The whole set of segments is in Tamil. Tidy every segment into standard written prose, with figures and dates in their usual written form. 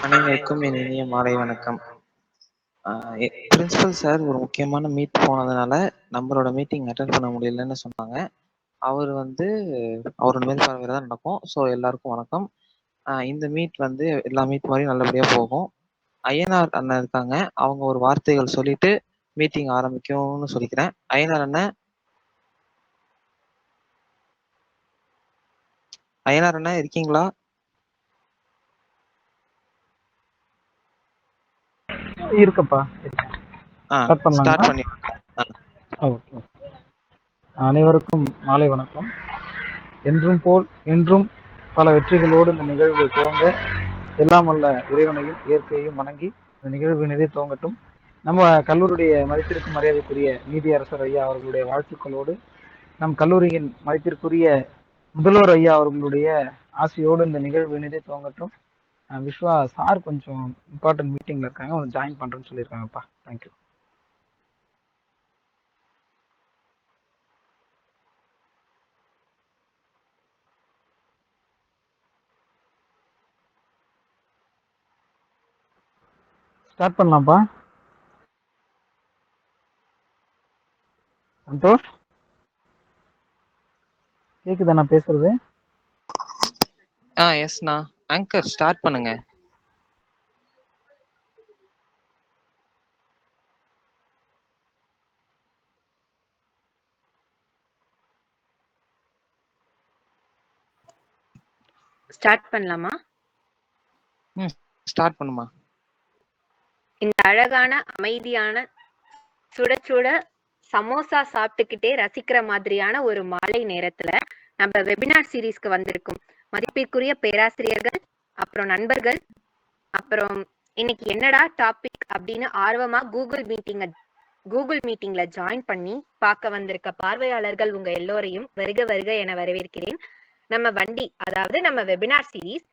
அனைவருக்கும் என் இனிய மாலை வணக்கம். பிரின்சிபல் சார் ஒரு முக்கியமான மீட் போனதுனால நம்மளோட மீட்டிங் அட்டென்ட் பண்ண முடியலன்னு சொன்னாங்க. அவர் அவரோட மேற்பார்வையில தான் நடக்கும். ஸோ எல்லாருக்கும் வணக்கம். இந்த மீட் எல்லா மீட் மாதிரியும் நல்லபடியா போகும். ஐயனார் அண்ணன் இருக்காங்க. அவங்க ஒரு வார்த்தைகள் சொல்லிட்டு மீட்டிங் ஆரம்பிக்கும்னு சொல்லிக்கிறேன். ஐயனார் அண்ணன் இருக்கீங்களா? இருக்கப்பா. ஸ்டார்ட் பண்ணி. அனைவருக்கும் மாலை வணக்கம். என்றும் போல் இன்றும் பல வெற்றிகளோடு இந்த நிகழ்வு துவங்க எல்லாம் வல்ல இறைவனையும் இயற்கையையும் வணங்கி இந்த நிகழ்வு நிதி துவங்கட்டும். நம்ம கல்லூரியுடைய மதிப்பிற்கும் மரியாதைக்குரிய நீதியரசர் ஐயா அவர்களுடைய வாழ்த்துக்களோடு நம் கல்லூரியின் மதிப்பிற்குரிய முதல்வர் ஐயா அவர்களுடைய ஆசையோடு இந்த நிகழ்வு நிதி துவங்கட்டும். விஸ்வா சார் கொஞ்சம் இம்பார்ட்டன்ட் மீட்டிங்ல இருக்காங்க, அவங்க ஜாயின் பண்றேன்னு சொல்லியிருக்காங்கப்பா. தேங்க்யூ. ஸ்டார்ட் பண்ணலாம்ப்பா. சந்தோஷ், கேக்குதா நான் பேசுறது? எஸ்ண்ணா. ஆங்கர் ஸ்டார்ட் பண்ணுங்க. ஸ்டார்ட் பண்ணலாமா? ஸ்டார்ட் பண்ணுமா. இந்த அழகான அமைதியான சுட சுட சமோசா சாப்பிட்டுக்கிட்டே ரசிக்கிற மாதிரியான ஒரு மாலை நேரத்துல நம்ம வெபினார் சீரீஸ்க்கு வந்திருக்கோம். மதிப்பிற்குரிய பேராசிரியர்கள், அப்புறம் நண்பர்கள், அப்புறம் இன்னைக்கு என்னடா டாபிக் அப்படின்னு ஆர்வமா கூகுள் மீட்டிங்ல ஜாயின் பண்ணி பார்க்க வந்திருக்க பார்வையாளர்கள் உங்க எல்லோரையும் வருக வருக என வரவேற்கிறேன். நம்ம வண்டி, அதாவது நம்ம வெபினார் சீரீஸ்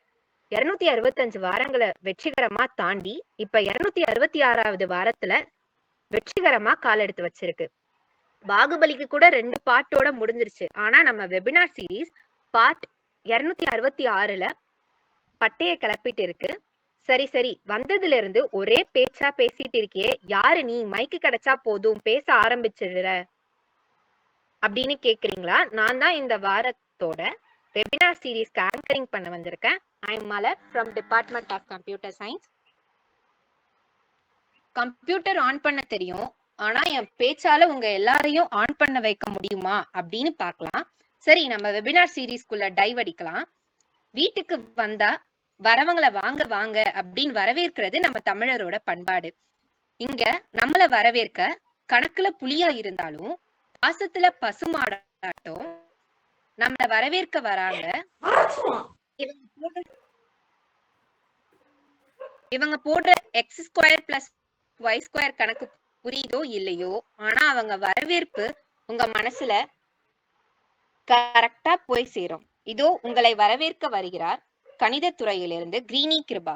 265 வாரங்களை வெற்றிகரமா தாண்டி இப்ப 266வது வாரத்துல வெற்றிகரமா கால் எடுத்து வச்சிருக்கு. பாகுபலிக்கு கூட 2 பார்ட்டோட முடிஞ்சிருச்சு. ஆனா நம்ம வெபினார் சீரீஸ் பார்ட் 266ல பட்டைய கிளப்பிட்டு இருக்கு. சரி வந்ததுல இருந்து ஒரே பேச்சா பேசிட்டு இருக்கியே, யாரு நீ? மைக்கு கிடைச்சா போதும் பேச ஆரம்பிச்சிடுற அப்படின்னு கேக்குறீங்களா? நான் தான் இந்த வாரத்தோட வெபினார் சீரீஸ்க்கு ஆங்கரிங் பண்ண வந்திருக்கேன். I am Malar from department of computer science. Computer on பண்ண தெரியும், ஆனா என் பேச்சால உங்க எல்லாரையும் ஆன் பண்ண வைக்க முடியுமா அப்படின்னு பார்க்கலாம். சரி, நம்ம வெபினார் சீரீஸ்க்குள்ள டைவ் அடிக்கலாம். வீட்டுக்கு வந்தா வரவங்களை வாங்க வாங்க அப்படின்னு வரவேற்கிறது நம்ம தமிழரோட பண்பாடு. இங்க நம்மள வரவேற்க கணக்குல புலியா இருந்தாலும் பாசத்துல பசுமாடாட்டம் நம்மள வரவேற்க வராங்க. இவங்க போடுற x² + y² கணக்கு புரியுதோ இல்லையோ, ஆனா அவங்க வரவேற்பு உங்க மனசுல கரெக்டா போய் சேரும். இதோ உங்களை வரவேற்க வருகிறார் கணித துறையிலிருந்து கிரீனி கிருபா.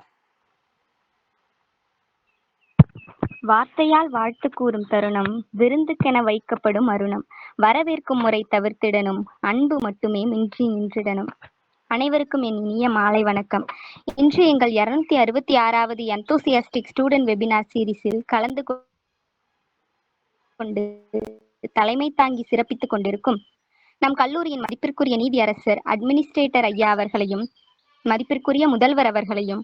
வார்த்தையால் வாழ்த்து கூறும் தருணம், விருந்துக்கென வைக்கப்படும் அருணம், வரவேற்கும் முறை தவிர்த்திடனும், அன்பு மட்டுமே மின்றி நின்றிடனும். அனைவருக்கும் என் இனிய மாலை வணக்கம். இன்று எங்கள் 266வது எந்தூசியாஸ்டிக் ஸ்டூடெண்ட் வெபினார் சீரீஸில் கலந்து கொண்டு தலைமை தாங்கி சிறப்பித்துக் கொண்டிருக்கும் நம் கல்லூரியின் மதிப்பிற்குரிய நீதியரசர் அட்மினிஸ்ட்ரேட்டர் ஐயா அவர்களையும், மதிப்பிற்குரிய முதல்வர் அவர்களையும்,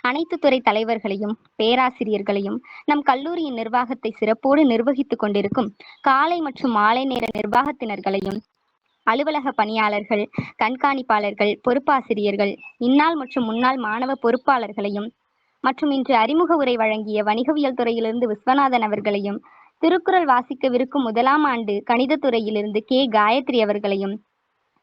அனைத்து துறை தலைவர்களையும், பேராசிரியர்களையும், நம் கல்லூரியின் நிர்வாகத்தை சிறப்போடு நிர்வகித்துக் கொண்டிருக்கும் காலை மற்றும் மாலை நேர நிர்வாகத்தினர்களையும், அலுவலக பணியாளர்கள், கண்காணிப்பாளர்கள், பொறுப்பாசிரியர்கள், இந்நாள் மற்றும் முன்னாள் மாணவ பொறுப்பாளர்களையும், மற்றும் இன்று அறிமுக உரை வழங்கிய வணிகவியல் துறையிலிருந்து விஸ்வநாதன் அவர்களையும், திருக்குறள் வாசிக்கவிருக்கும் 1ஆம் ஆண்டு கணித துறையிலிருந்து கே காயத்ரி அவர்களையும்,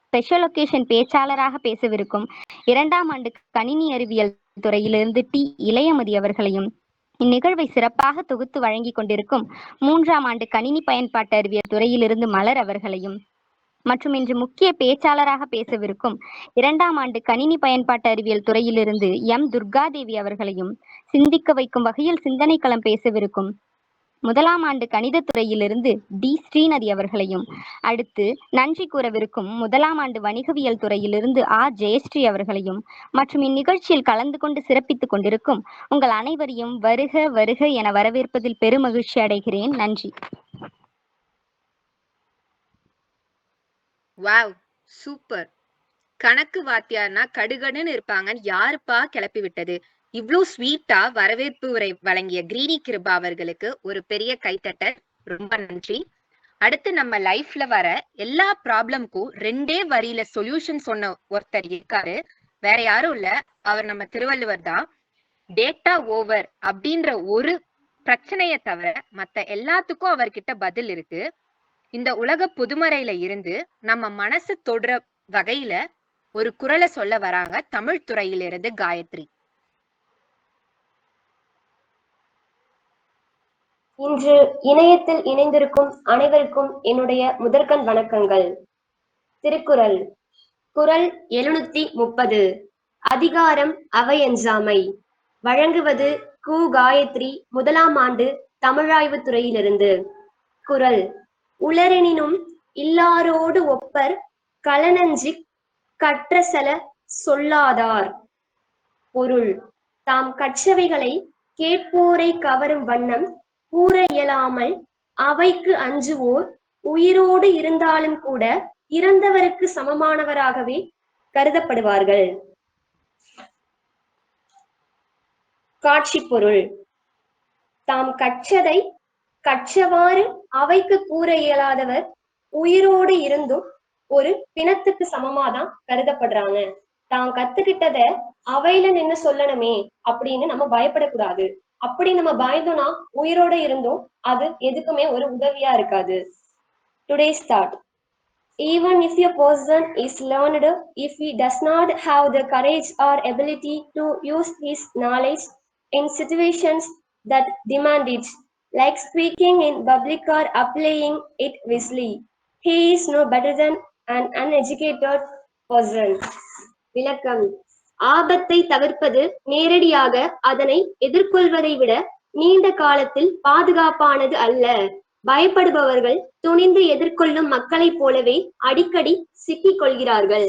ஸ்பெஷல் ஒகேஷன் பேச்சாளராக பேசவிருக்கும் 2ஆம் ஆண்டு கணினி அறிவியல் துறையிலிருந்து டி இளையமதி அவர்களையும், இந்நிகழ்வை சிறப்பாக தொகுத்து வழங்கி கொண்டிருக்கும் 3ஆம் ஆண்டு கணினி பயன்பாட்டு அறிவியல் துறையிலிருந்து மலர் அவர்களையும், மற்றும் இன்று முக்கிய பேச்சாளராக பேசவிருக்கும் 2ஆம் ஆண்டு கணினி பயன்பாட்டு அறிவியல் துறையிலிருந்து எம் துர்காதேவி அவர்களையும், சிந்திக்க வைக்கும் வகையில் சிந்தனை களம் பேசவிருக்கும் முதலாம் ஆண்டு கணிதத் துறையிலிருந்து டி ஸ்ரீநதி அவர்களையும், அடுத்து நன்றி கூறவிருக்கும் முதலாம் ஆண்டு வணிகவியல் துறையிலிருந்து ஜெயஸ்ரீ அவர்களையும் மற்றும் இந்நிகழ்ச்சியில் கலந்து கொண்டு சிறப்பித்துக் கொண்டிருக்கும் உங்கள் அனைவரையும் வருக வருக என வரவேற்பதில் பெருமகிழ்ச்சி அடைகிறேன். நன்றி. Wow, super. கணக்கு வாத்தியார்னா கடுகடுன்னு இருப்பாங்கன்னு யாருப்பா கிளப்பி விட்டது? இவ்ளோ ஸ்வீட்டா வரவேற்பு உரை வழங்கிய கிரீனி கிருபா அவர்களுக்கு ஒரு பெரிய கைத்தட்டல். ரொம்ப நன்றி. அடுத்து நம்ம லைஃப்ல வர எல்லா ப்ராப்ளம்க்கும் 2 வரியில சொல்யூஷன் சொன்ன ஒருத்தர் இருக்காரு. வேற யாரும் இல்ல, அவர் நம்ம திருவள்ளுவர் தான். டேட்டா ஓவர் அப்படின்ற ஒரு பிரச்சனைய தவிர மத்த எல்லாத்துக்கும் அவர்கிட்ட பதில் இருக்கு. இந்த உலக பொதுமறையில இருந்து நம்ம மனசு தொடுற வகையில ஒரு குரலை சொல்ல வராங்க தமிழ் துறையிலிருந்து காயத்ரி. இன்று இணையத்தில் இணைந்திருக்கும் அனைவருக்கும் என்னுடைய முதற்கண் வணக்கங்கள். திருக்குறள், குறள் 730, அதிகாரம் அவையஞ்சாமை. வழங்குவது கு. காயத்ரி, முதலாம் ஆண்டு தமிழாய்வு துறையிலிருந்து. குறள்: உளரெனினும் இல்லாரோடு ஒப்பர் களனஞ்சிக் கற்றசல சொல்லாதார். பொருள்: தாம் கற்றவைகளை கேட்போரை கவரும் வண்ணம் கூற இயலாமல் அவைக்கு அஞ்சுவோர் உயிரோடு இருந்தாலும் கூட இறந்தவருக்கு சமமானவராகவே கருதப்படுவார்கள். காட்சி பொருள்: தாம் கற்றதை கற்றவாறு அவைக்கு கூற இயலாதவர் உயிரோடு இருந்தும் ஒரு பிணத்துக்கு சமமாதான் கருதப்படுறாங்க. தான் கத்துக்கிட்டத அவையில நின்னு சொல்லணுமே அப்படின்னு நம்ம பயப்படக்கூடாது. அப்படி நம்ம பயந்தோம்னா உயிரோட இருந்தும் அது எதுக்குமே ஒரு உதவியா இருக்காது. Today's thought: even if a person is learned, if he does not have the courage or ability to use his knowledge in situations that demand it, like speaking in public or applying it wisely, he is no better than an uneducated person. விளக்கம்: ஆபத்தை தவிர்ப்பது நேரடியாக அதனை எதிர்கொள்வதை விட நீண்ட காலத்தில் பாதுகாப்பானது அல்ல. பயப்படுபவர்கள் துணிந்து எதிர்கொள்ளும் மக்களைப் போலவே அடிக்கடி சிக்கிக் கொள்கிறார்கள்.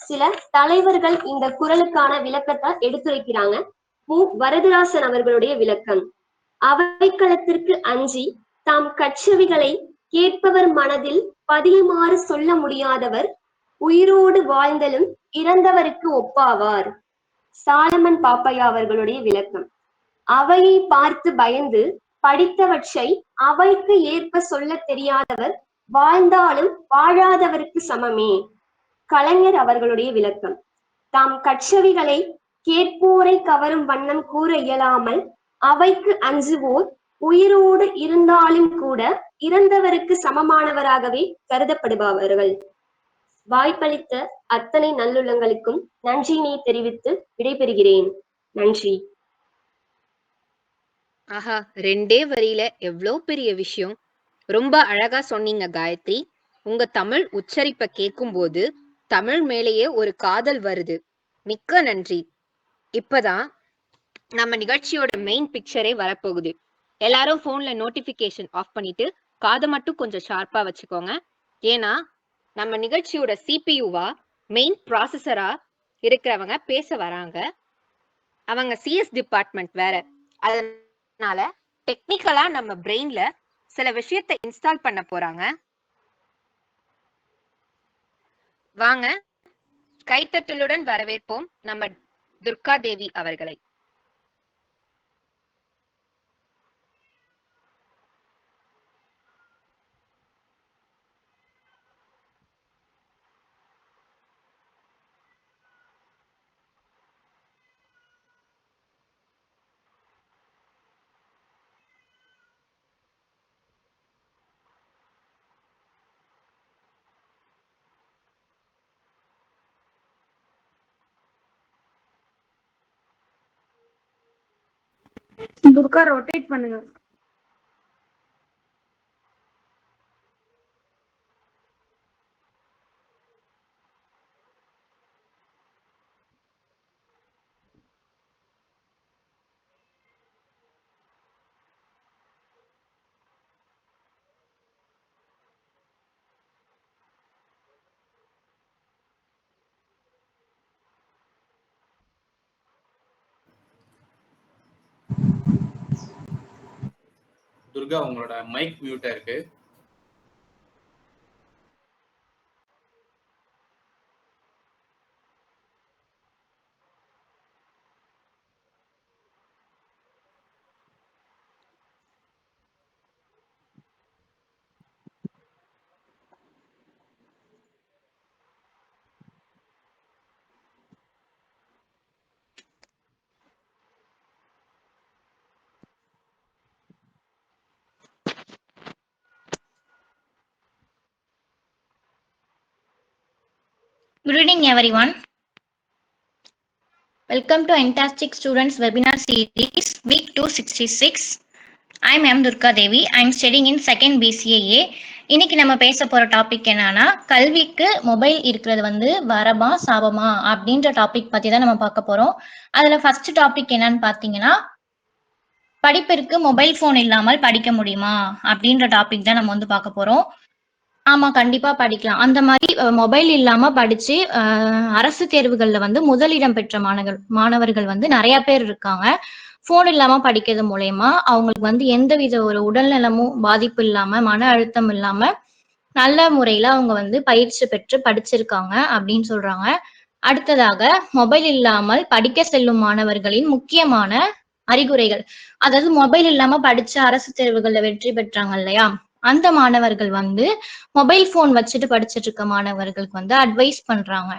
சில தலைவர்கள் இந்த குறளுக்கான விளக்கத்தை எடுத்துரைக்கிறாங்க. மு. வரதராசன் அவர்களுடைய விளக்கம்: அவைக்களத்திற்கு அஞ்சி தாம் கற்றவைகளை கேட்பவர் மனதில் பதியுமாறு சொல்ல முடியாதவர் உயிரோடு வாழ்ந்தலும் இறந்தவருக்கு ஒப்பாவார். சாலமன் பாப்பையா அவர்களுடைய விளக்கம்: அவையை பார்த்து பயந்து படித்தவற்றை அவைக்கு ஏற்ப சொல்ல தெரியாதவர் வாழ்ந்தாலும் வாழாதவருக்கு சமமே. கலைஞர் அவர்களுடைய விளக்கம்: தாம் கற்றவைகளை கேட்போரை கவரும் வண்ணம் கூற இயலாமல் அவைக்கு அஞ்சுவோர் உயிரோடு இருந்தாலும் கூட இறந்தவருக்கு சமமானவராகவே கருதப்படுபவர்கள். வாய்ப்பளித்த அத்தனை நல்லுள்ளங்களுக்கும் நன்றியினை தெரிவித்து விடைபெறுகிறேன். நன்றி. ஆஹா, 2 வரியில எவ்வளோ பெரிய விஷயம். ரொம்ப அழகா சொன்னீங்க காயத்ரி. உங்க தமிழ் உச்சரிப்பை கேட்கும் போது தமிழ் மேலேயே ஒரு காதல் வருது. மிக்க நன்றி. இப்பதான் நம்ம நிகழ்ச்சியோட மெயின் பிக்சரே வரப்போகுது. எல்லாரும் போன்ல நோட்டிபிகேஷன் ஆஃப் பண்ணிட்டு காதை மட்டும் கொஞ்சம் ஷார்ப்பா வச்சுக்கோங்க. ஏன்னா நம்ம நிகழ்ச்சியோட சிபியூவா மெயின் ப்ராசஸரா இருக்கிறவங்க பேச வராங்க. அவங்க சிஎஸ் டிபார்ட்மெண்ட் வேற. அதனால டெக்னிக்கலா நம்ம பிரெயின்ல சில விஷயத்தை இன்ஸ்டால் பண்ண போறாங்க. வாங்க கைத்தட்டலுடன் வரவேற்போம் நம்ம துர்கா தேவி அவர்களை. துர்கா ரொட்டேட் பண்ணுங்க. துர்கா, உங்களோட மைக் மியூட்டா இருக்கு. Good evening, everyone. Welcome to Fantastic Students Webinar Series, Week 266. I'm M. Durga Devi. I'm studying in 2nd BCAA. இன்னைக்கு நம்ம பேச போற டாபிக் என்னன்னா, கல்விக்கு மொபைல் இருக்கிறது வந்து வரமா சாபமா அப்படின்ற டாபிக் பத்தி தான் நம்ம பார்க்க போறோம். அதுல ஃபர்ஸ்ட் டாபிக் என்னன்னு பாத்தீங்கன்னா, படிப்பிற்கு மொபைல் போன் இல்லாமல் படிக்க முடியுமா அப்படின்ற டாபிக் தான் நம்ம வந்து பார்க்க போறோம். ஆமா, கண்டிப்பா படிக்கலாம். அந்த மாதிரி மொபைல் இல்லாம படிச்சு அரசு தேர்வுகள்ல வந்து முதலிடம் பெற்ற மாணவர்கள் வந்து நிறைய பேர் இருக்காங்க. போன் இல்லாம படிக்கிறது மூலயமா அவங்களுக்கு வந்து எந்தவித ஒரு உடல்நலமும் பாதிப்பு இல்லாம, மன அழுத்தம் இல்லாம நல்ல முறையில அவங்க வந்து பயிற்சி பெற்று படிச்சிருக்காங்க அப்படின்னு சொல்றாங்க. அடுத்ததாக, மொபைல் இல்லாமல் படிக்க செல்லும் மாணவர்களின் முக்கியமான அறிகுறிகள். அதாவது மொபைல் இல்லாம படிச்சு அரசு தேர்வுகள்ல வெற்றி பெற்றாங்க இல்லையா, அந்த மாணவர்கள் வந்து மொபைல் போன் வச்சுட்டு படிச்சுட்டு இருக்க மாணவர்களுக்கு வந்து அட்வைஸ் பண்றாங்க.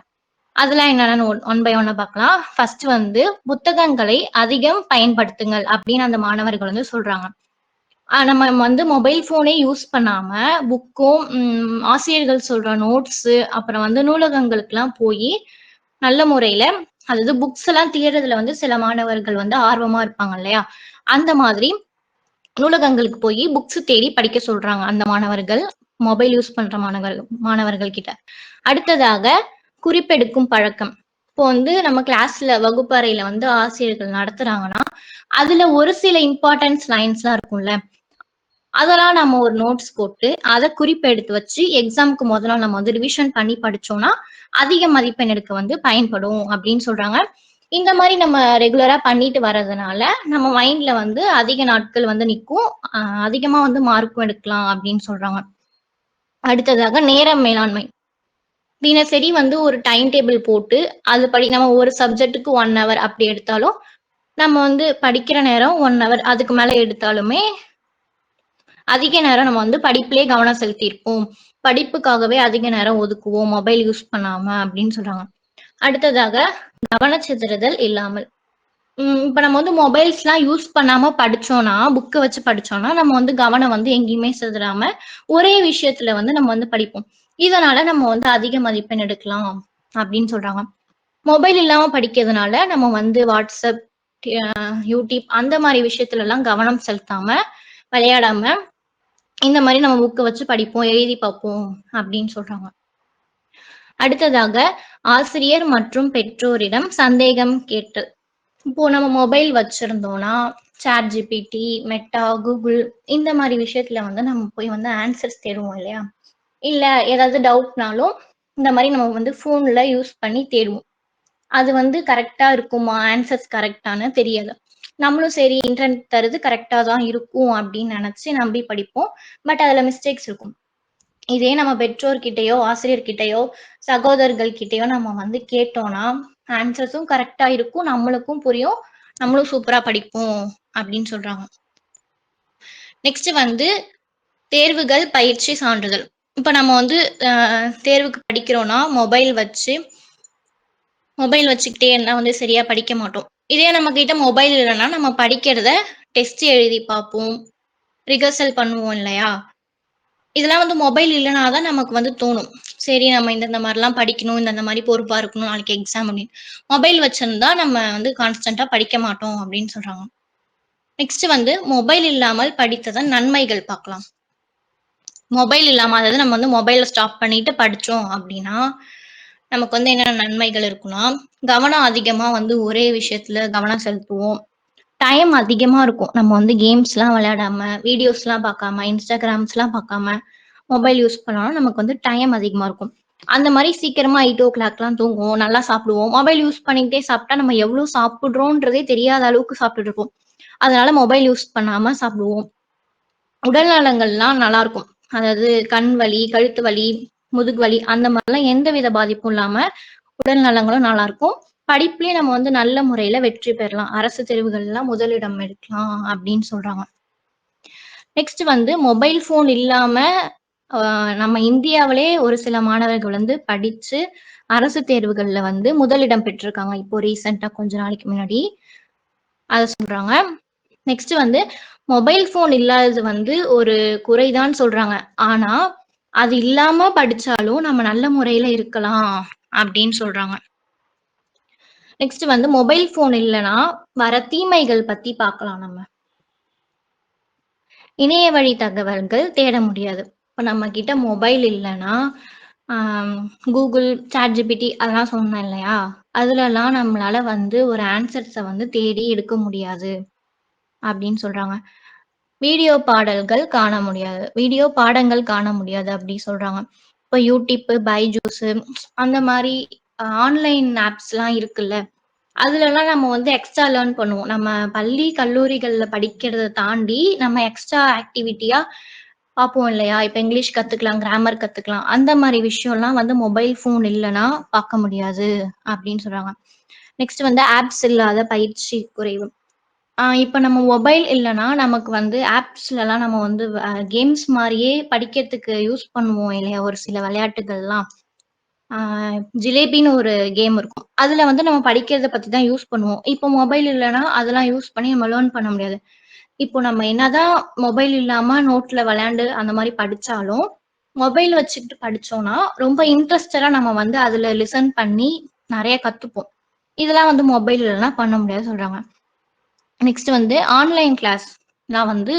அதெல்லாம் என்னன்னு ஒன் பை ஒன்னா பார்க்கலாம். ஃபர்ஸ்ட் வந்து புத்தகங்களை அதிகம் பயன்படுத்துங்கள் அப்படின்னு அந்த மாணவர்கள் வந்து சொல்றாங்க. நம்ம வந்து மொபைல் போனே யூஸ் பண்ணாம புக்கும் ஆசிரியர்கள் சொல்ற நோட்ஸ் அப்புறம் வந்து நூலகங்களுக்கு எல்லாம் போய் நல்ல முறையில, அதாவது புக்ஸ் எல்லாம் தேடுறதுல வந்து சில மாணவர்கள் வந்து ஆர்வமா இருப்பாங்க இல்லையா, அந்த மாதிரி நூலகங்களுக்கு போய் புக்ஸ் தேடி படிக்க சொல்றாங்க அந்த மாணவர்கள், மொபைல் யூஸ் பண்ற மாணவர்கள் கிட்ட. அடுத்ததாக, குறிப்பெடுக்கும் பழக்கம். இப்போ வந்து நம்ம கிளாஸ்ல வகுப்பறையில வந்து ஆசிரியர்கள் நடத்துறாங்கன்னா அதுல ஒரு சில இம்பார்ட்டன்ஸ் லைன்ஸ் எல்லாம் இருக்கும்ல, அதெல்லாம் நம்ம ஒரு நோட்ஸ் போட்டு அதை குறிப்பெடுத்து வச்சு எக்ஸாமுக்கு முதல் நாள் நம்ம வந்து ரிவிஷன் பண்ணி படிச்சோம்னா அதிக மதிப்பெண் எடுக்க வந்து பயன்படும் அப்படின்னு சொல்றாங்க. இந்த மாதிரி நம்ம ரெகுலரா பண்ணிட்டு வர்றதுனால நம்ம மைண்ட்ல வந்து அதிக நாட்கள் வந்து நிற்கும், அதிகமா வந்து மார்க்கும் எடுக்கலாம் அப்படின்னு சொல்றாங்க. அடுத்ததாக, நேரம் மேலாண்மை. தினசரி வந்து ஒரு டைம் டேபிள் போட்டு அது படி நம்ம ஒரு சப்ஜெக்ட்டுக்கு 1 hour அப்படி எடுத்தாலும் நம்ம வந்து படிக்கிற நேரம் 1 hour, அதுக்கு மேல எடுத்தாலுமே அதிக நேரம் நம்ம வந்து படிப்பிலே கவனம் செலுத்தி இருப்போம், படிப்புக்காகவே அதிக நேரம் ஒதுக்குவோம் மொபைல் யூஸ் பண்ணாம அப்படின்னு சொல்றாங்க. அடுத்ததாக, கவனச்சிதறுதல் இல்லாமல். இப்ப நம்ம வந்து மொபைல்ஸ் எல்லாம் யூஸ் பண்ணாம படிச்சோம்னா, புக்கை வச்சு படிச்சோம்னா நம்ம வந்து கவனம் வந்து எங்கேயுமே சிதறாம ஒரே விஷயத்துல வந்து நம்ம வந்து படிப்போம். இதனால நம்ம வந்து அதிக மதிப்பெண் எடுக்கலாம் அப்படின்னு சொல்றாங்க. மொபைல் இல்லாம படிக்கிறதுனால நம்ம வந்து வாட்ஸ்அப், யூடியூப் அந்த மாதிரி விஷயத்துல எல்லாம் கவனம் செலுத்தாம விளையாடாம இந்த மாதிரி நம்ம புக்கை வச்சு படிப்போம், எழுதி பார்ப்போம் அப்படின்னு சொல்றாங்க. அடுத்ததாக, ஆசிரியர் மற்றும் பெற்றோரிடம் சந்தேகம் கேட்டல். இப்போ நம்ம மொபைல் வச்சிருந்தோம்னா சாட் ஜிபிடி, மெட்டா, கூகுள் இந்த மாதிரி விஷயத்துல வந்து நம்ம போய் வந்து ஆன்சர்ஸ் தேடுவோம் இல்லையா, இல்ல ஏதாவது டவுட்னாலும் இந்த மாதிரி நம்ம வந்து போன்ல யூஸ் பண்ணி தேடுவோம். அது வந்து கரெக்டா இருக்குமா, ஆன்சர்ஸ் கரெக்டானு தெரியாது. நம்மளும் சரி இன்டர்நெட் தருது கரெக்டா தான் இருக்கும் அப்படின்னு நினைச்சு நம்பி படிப்போம். பட் அதுல மிஸ்டேக்ஸ் இருக்கும். இதே நம்ம பெற்றோர்கிட்டயோ ஆசிரியர்கிட்டயோ சகோதரர்கள் கிட்டயோ நம்ம வந்து கேட்டோம்னா ஆன்சர்ஸும் கரெக்டா இருக்கும், நம்மளுக்கும் புரியும், நம்மளும் சூப்பரா படிப்போம் அப்படின்னு சொல்றாங்க. நெக்ஸ்ட் வந்து தேர்வுகள் பயிற்சி சான்றிதழ். இப்ப நம்ம வந்து தேர்வுக்கு படிக்கிறோம்னா மொபைல் வச்சுக்கிட்டே இருந்தா வந்து சரியா படிக்க மாட்டோம். இதே நம்ம கிட்ட மொபைல் இல்லைன்னா நம்ம படிக்கிறத டெஸ்ட் எழுதி பார்ப்போம், ரிகர்சல் பண்ணுவோம் இல்லையா. இதெல்லாம் வந்து மொபைல் இல்லைனாதான் நமக்கு வந்து தோணும், சரி நம்ம இந்த மாதிரிலாம் படிக்கணும், இந்த மாதிரி பொறுப்பா இருக்கணும் நாளைக்கு எக்ஸாம் அப்படின்னு. மொபைல் வச்சிருந்தா நம்ம வந்து கான்ஸ்டன்டா படிக்க மாட்டோம் அப்படின்னு சொல்றாங்க. நெக்ஸ்ட் வந்து மொபைல் இல்லாமல் படித்ததன் நன்மைகள் பார்க்கலாம். மொபைல் இல்லாம, அதாவது நம்ம வந்து மொபைலை ஸ்டாப் பண்ணிட்டு படிச்சோம் அப்படின்னா நமக்கு வந்து என்னென்ன நன்மைகள் இருக்குன்னா, கவனம் அதிகமா வந்து ஒரே விஷயத்துல கவனம் செலுத்துவோம், டைம் அதிகமா இருக்கும், நம்ம வந்து கேம்ஸ் எல்லாம் விளையாடாம, வீடியோஸ் எல்லாம் பார்க்காம, இன்ஸ்டாகிராம்ஸ் எல்லாம் பார்க்காம மொபைல் யூஸ் பண்ணோம்னா நமக்கு வந்து டைம் அதிகமா இருக்கும். அந்த மாதிரி சீக்கிரமா 8 o'clock எல்லாம் தூங்குவோம், நல்லா சாப்பிடுவோம். மொபைல் யூஸ் பண்ணிக்கிட்டே சாப்பிட்டா நம்ம எவ்வளவு சாப்பிடுறோன்றதே தெரியாத அளவுக்கு சாப்பிட்டுட்டு இருப்போம். அதனால மொபைல் யூஸ் பண்ணாம சாப்பிடுவோம். உடல் நலங்கள்லாம் நல்லா இருக்கும். அதாவது கண் வலி, கழுத்து வலி, முதுகு வலி அந்த மாதிரிலாம் எந்தவித பாதிப்பும் இல்லாம உடல் நலங்களும் நல்லா இருக்கும். படிப்புலயும் நம்ம வந்து நல்ல முறையில வெற்றி பெறலாம். அரசு தேர்வுகள்லாம் முதலிடம் எடுக்கலாம் அப்படின்னு சொல்றாங்க. நெக்ஸ்ட் வந்து மொபைல் ஃபோன் இல்லாம நம்ம இந்தியாவிலே ஒரு சில மாணவர்கள் வந்து படிச்சு அரசு தேர்வுகள்ல வந்து முதலிடம் பெற்றிருக்காங்க. இப்போ ரீசெண்டா கொஞ்ச நாளைக்கு முன்னாடி அத சொல்றாங்க. நெக்ஸ்ட் வந்து மொபைல் ஃபோன் இல்லாதது வந்து ஒரு குறைதான் சொல்றாங்க. ஆனா அது இல்லாம படிச்சாலும் நம்ம நல்ல முறையில இருக்கலாம் அப்படின்னு சொல்றாங்க. நெக்ஸ்ட் வந்து மொபைல் ஃபோன் இல்லனா வர தீமைகள் பத்தி பார்க்கலாம் நம்ம. இணைய வழி தகவல்கள் தேட முடியாது. இப்ப நம்ம கிட்ட மொபைல் இல்லனா கூகுள், ChatGPT அதெல்லாம் சொன்னேன் இல்லையா? அதுலலாம் நம்மளால வந்து ஒரு ஆன்சர்ஸ வந்து தேடி எடுக்க முடியாது அப்படின்னு சொல்றாங்க. வீடியோ பாடங்கள் காண முடியாது அப்படி சொல்றாங்க. இப்ப யூடியூப், பைஜூஸ் அந்த மாரி ஆன்லைன் ஆப்ஸ்லாம் இருக்குல்ல. அதுலலாம் நம்ம வந்து எக்ஸ்ட்ரா லேர்ன் பண்ணுவோம். நம்ம பள்ளி, கல்லூரிகள்ல படிக்கிறத தாண்டி நம்ம எக்ஸ்ட்ரா ஆக்டிவிட்டியா பார்ப்போம் இல்லையா? இப்ப இங்கிலீஷ் கத்துக்கலாம், கிராமர் கத்துக்கலாம். அந்த மாரி விஷயம்லாம் வந்து மொபைல் ஃபோன் இல்லனா பார்க்க முடியாது அப்படின்னு சொல்றாங்க. நெக்ஸ்ட் வந்து ஆப்ஸ் இல்லாத பயிற்சி குறைவு. இப்ப நம்ம மொபைல் இல்லனா, நமக்கு வந்து ஆப்ஸ்லலாம் நம்ம வந்து கேம்ஸ் மாரியே படிக்கிறதுக்கு யூஸ் பண்ணுவோம் இல்லையா? ஒரு சில விளையாட்டுகள்லாம். ஆ ஜிலேபின்னு ஒரு கேம் இருக்கும். அதுல வந்து நம்ம படிக்கிறத பத்தி தான் யூஸ் பண்ணுவோம். இப்போ மொபைல் இல்லனா, அதெல்லாம் யூஸ் பண்ணி நம்ம லேர்ன் பண்ண முடியாது. இப்போ நம்ம என்னதான் மொபைல் இல்லாம நோட்ல விளையாண்டு அந்த மாரி படிச்சாலும், மொபைல் வச்சுக்கிட்டு படிச்சோம்னா, ரொம்ப இன்ட்ரஸ்டடா நம்ம வந்து அதுல லிசன் பண்ணி நெறைய கத்துப்போம். இதெல்லாம் வந்து மொபைல் இல்லனா பண்ண முடியாதுன்னு சொல்றாங்க. நெக்ஸ்ட் வந்து ஆன்லைன் கிளாஸ்லாம் வந்து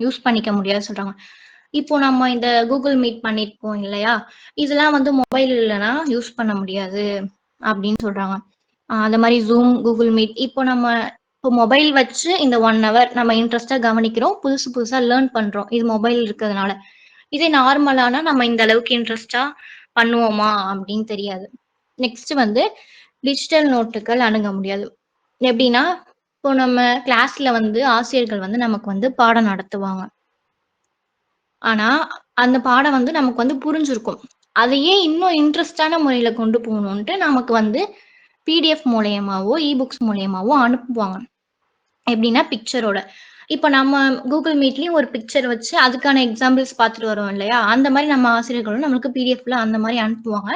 யூஸ் பண்ணிக்க முடியாதுன்னு சொல்றாங்க. இப்போ நம்ம இந்த Google Meet பண்ணியிருப்போம் இல்லையா? இதெல்லாம் வந்து மொபைல் இல்லனா யூஸ் பண்ண முடியாது அப்படின்னு சொல்றாங்க. அந்த மாரி Zoom, Google Meet இப்போ மொபைல் வச்சு இந்த 1 ஹவர் நம்ம இன்ட்ரெஸ்ட்டா கவனிக்கிறோம். புதுசு புதுசா லேர்ன் பண்றோம். இது மொபைல் இருக்கிறதுனால. இதே நார்மலானா நம்ம இந்த அளவுக்கு இன்ட்ரெஸ்ட்டா பண்ணுவோமா அப்படின்னு தெரியாது. நெக்ஸ்ட் வந்து டிஜிட்டல் நோட்டுகள் அணுக முடியாது. எப்படின்னா, இப்போ நம்ம கிளாஸ்ல வந்து ஆசிரியர்கள் வந்து நமக்கு வந்து பாடம் நடத்துவாங்க. ஆனா, அந்த பாடம் வந்து நமக்கு வந்து புரிஞ்சிருக்கும். அதையே இன்னும் இன்ட்ரெஸ்ட்டான முறையில கொண்டு போணுன்ட்டு நமக்கு வந்து பிடிஎஃப் மூலியமாவோ, புக்ஸ் மூலியமாவோ அனுப்புவாங்க. எப்படின்னா பிக்சரோட. இப்ப நம்ம Google Meetலயும் ஒரு பிக்சர் வச்சு அதுக்கான எக்ஸாம்பிள்ஸ் பார்த்துட்டு வரோம் இல்லையா? அந்த மாரி நம்ம ஆசிரியர்களும் நம்மளுக்கு பிடிஎஃப்ல அந்த மாரி அனுப்புவாங்க.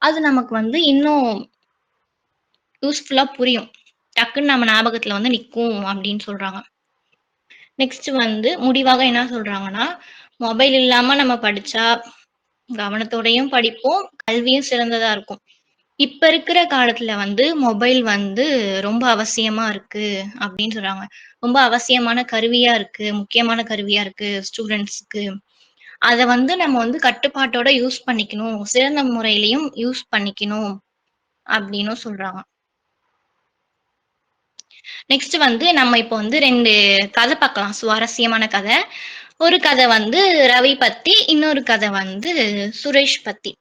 அது நமக்கு வந்து இன்னும் யூஸ்ஃபுல்லா புரியும். டக்குன்னு நம்ம ஞாபகத்துல வந்து நிக்கும் அப்படின்னு சொல்றாங்க. நெக்ஸ்ட் வந்து முடிவாக என்ன சொல்றாங்கன்னா, மொபைல் இல்லாம நம்ம படிச்சா கவனத்தோடயும் படிப்போம். கல்வியும் சிறந்ததா இருக்கும். இப்ப இருக்கிற காலத்துல வந்து மொபைல் வந்து ரொம்ப அவசியமா இருக்கு அப்படின்னு சொல்றாங்க. ரொம்ப அவசியமான கருவியா இருக்கு. முக்கியமான கருவியா இருக்கு ஸ்டூடண்ட்ஸ்க்கு. அத வந்து நம்ம வந்து கட்டுப்பாட்டோட யூஸ் பண்ணிக்கணும். சிறந்த முறையிலயும் யூஸ் பண்ணிக்கணும் அப்படின்னும் சொல்றாங்க. நெக்ஸ்ட் வந்து நம்ம இப்போ வந்து 2 கதை பார்க்கலாம். சுவாரஸ்யமான கதை. ஒரு கதை வந்து ரவி பத்தி, இன்னொரு கதை வந்து சுரேஷ் பத்தி.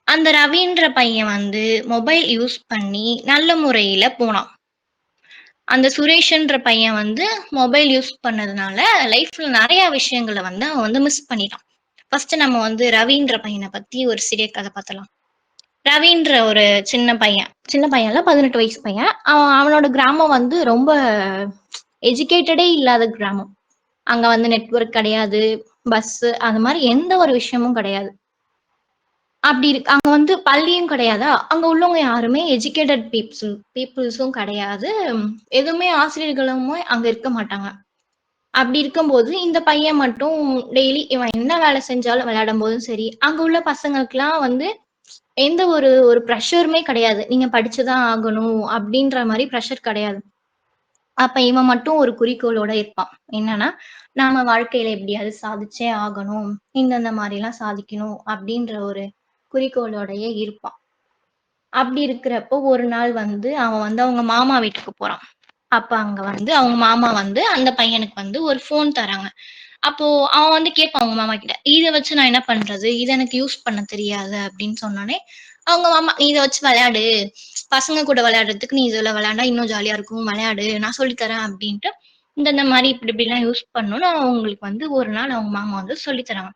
அந்த ரவின்ற பையன் வந்து மொபைல் யூஸ் பண்ணி நல்ல முறையில போனான். அந்த சுரேஷ்ன்ற பையன் வந்து மொபைல் யூஸ் பண்ணதுனால லைஃப்ல நெறைய விஷயங்கள வந்து அவன் வந்து மிஸ் பண்ணிட்டான். ஃபர்ஸ்ட் நம்ம வந்து ரவின்ற பையன பத்தி ஒரு சிறிய கதை பார்க்கலாம். ரவின்ற ஒரு சின்ன பையன். சின்ன பையன் இல்ல 18 வயசு பையன். அவனோட கிராமம் வந்து ரொம்ப எஜுகேட்டடே இல்லாத கிராமம். அங்க வந்து நெட்வொர்க் கிடையாது. பஸ்ஸு அந்த மாரி எந்த ஒரு விஷயமும் கிடையாது. அப்படி இருக்கு. அங்க வந்து பள்ளியும் கிடையாதா? அங்க உள்ளவங்க யாருமே எஜுகேட்டட் பீப்பிள்ஸும் கிடையாது. எதுவுமே ஆசிரியர்களுமே அங்க இருக்க மாட்டாங்க. அப்படி இருக்கும்போது இந்த பையன் மட்டும் டெய்லி இவன் என்ன வேலை செஞ்சாலும் விளையாடும்போதும் சரி, அங்க உள்ள பசங்களுக்கெல்லாம் வந்து எந்த ஒரு ஒரு பிரஷருமே கிடையாது. நீங்க படிச்சுதான் ஆகணும் அப்படின்ற மாரி பிரஷர் கிடையாது. அப்ப இவன் மட்டும் ஒரு குறிக்கோளோட இருப்பான். என்னன்னா, நாம வாழ்க்கையில எப்படியாவது சாதிச்சே ஆகணும். இந்தந்த மாரிலாம் சாதிக்கணும் அப்படின்ற ஒரு குறிக்கோளோடயே இருப்பான். அப்படி இருக்கிறப்போ ஒரு நாள் வந்து அவன் வந்து அவங்க மாமா வீட்டுக்கு போறான். அப்ப அங்க வந்து அவங்க மாமா வந்து அந்த பையனுக்கு வந்து ஒரு ஃபோன் தராங்க. அப்போ அவன் வந்து கேட்பான் அவங்க மாமா கிட்ட. "இத வச்சு நான் என்ன பண்றது? இத எனக்கு யூஸ் பண்ண தெரியாது" அப்படின்னு சொன்னோனே, அவங்க மாமா "நீ இத வச்சு விளையாடு. பசங்க கூட விளையாடுறதுக்கு நீ இதுல விளையாண்டா இன்னும் ஜாலியா இருக்கும். விளையாடு. நான் சொல்லி தரேன்" அப்படின்ட்டு இந்த மாதிரி இப்படி இப்படிலாம் யூஸ் பண்ணணும்னு அவங்களுக்கு வந்து ஒரு நாள் அவங்க மாமா வந்து சொல்லி தராங்க.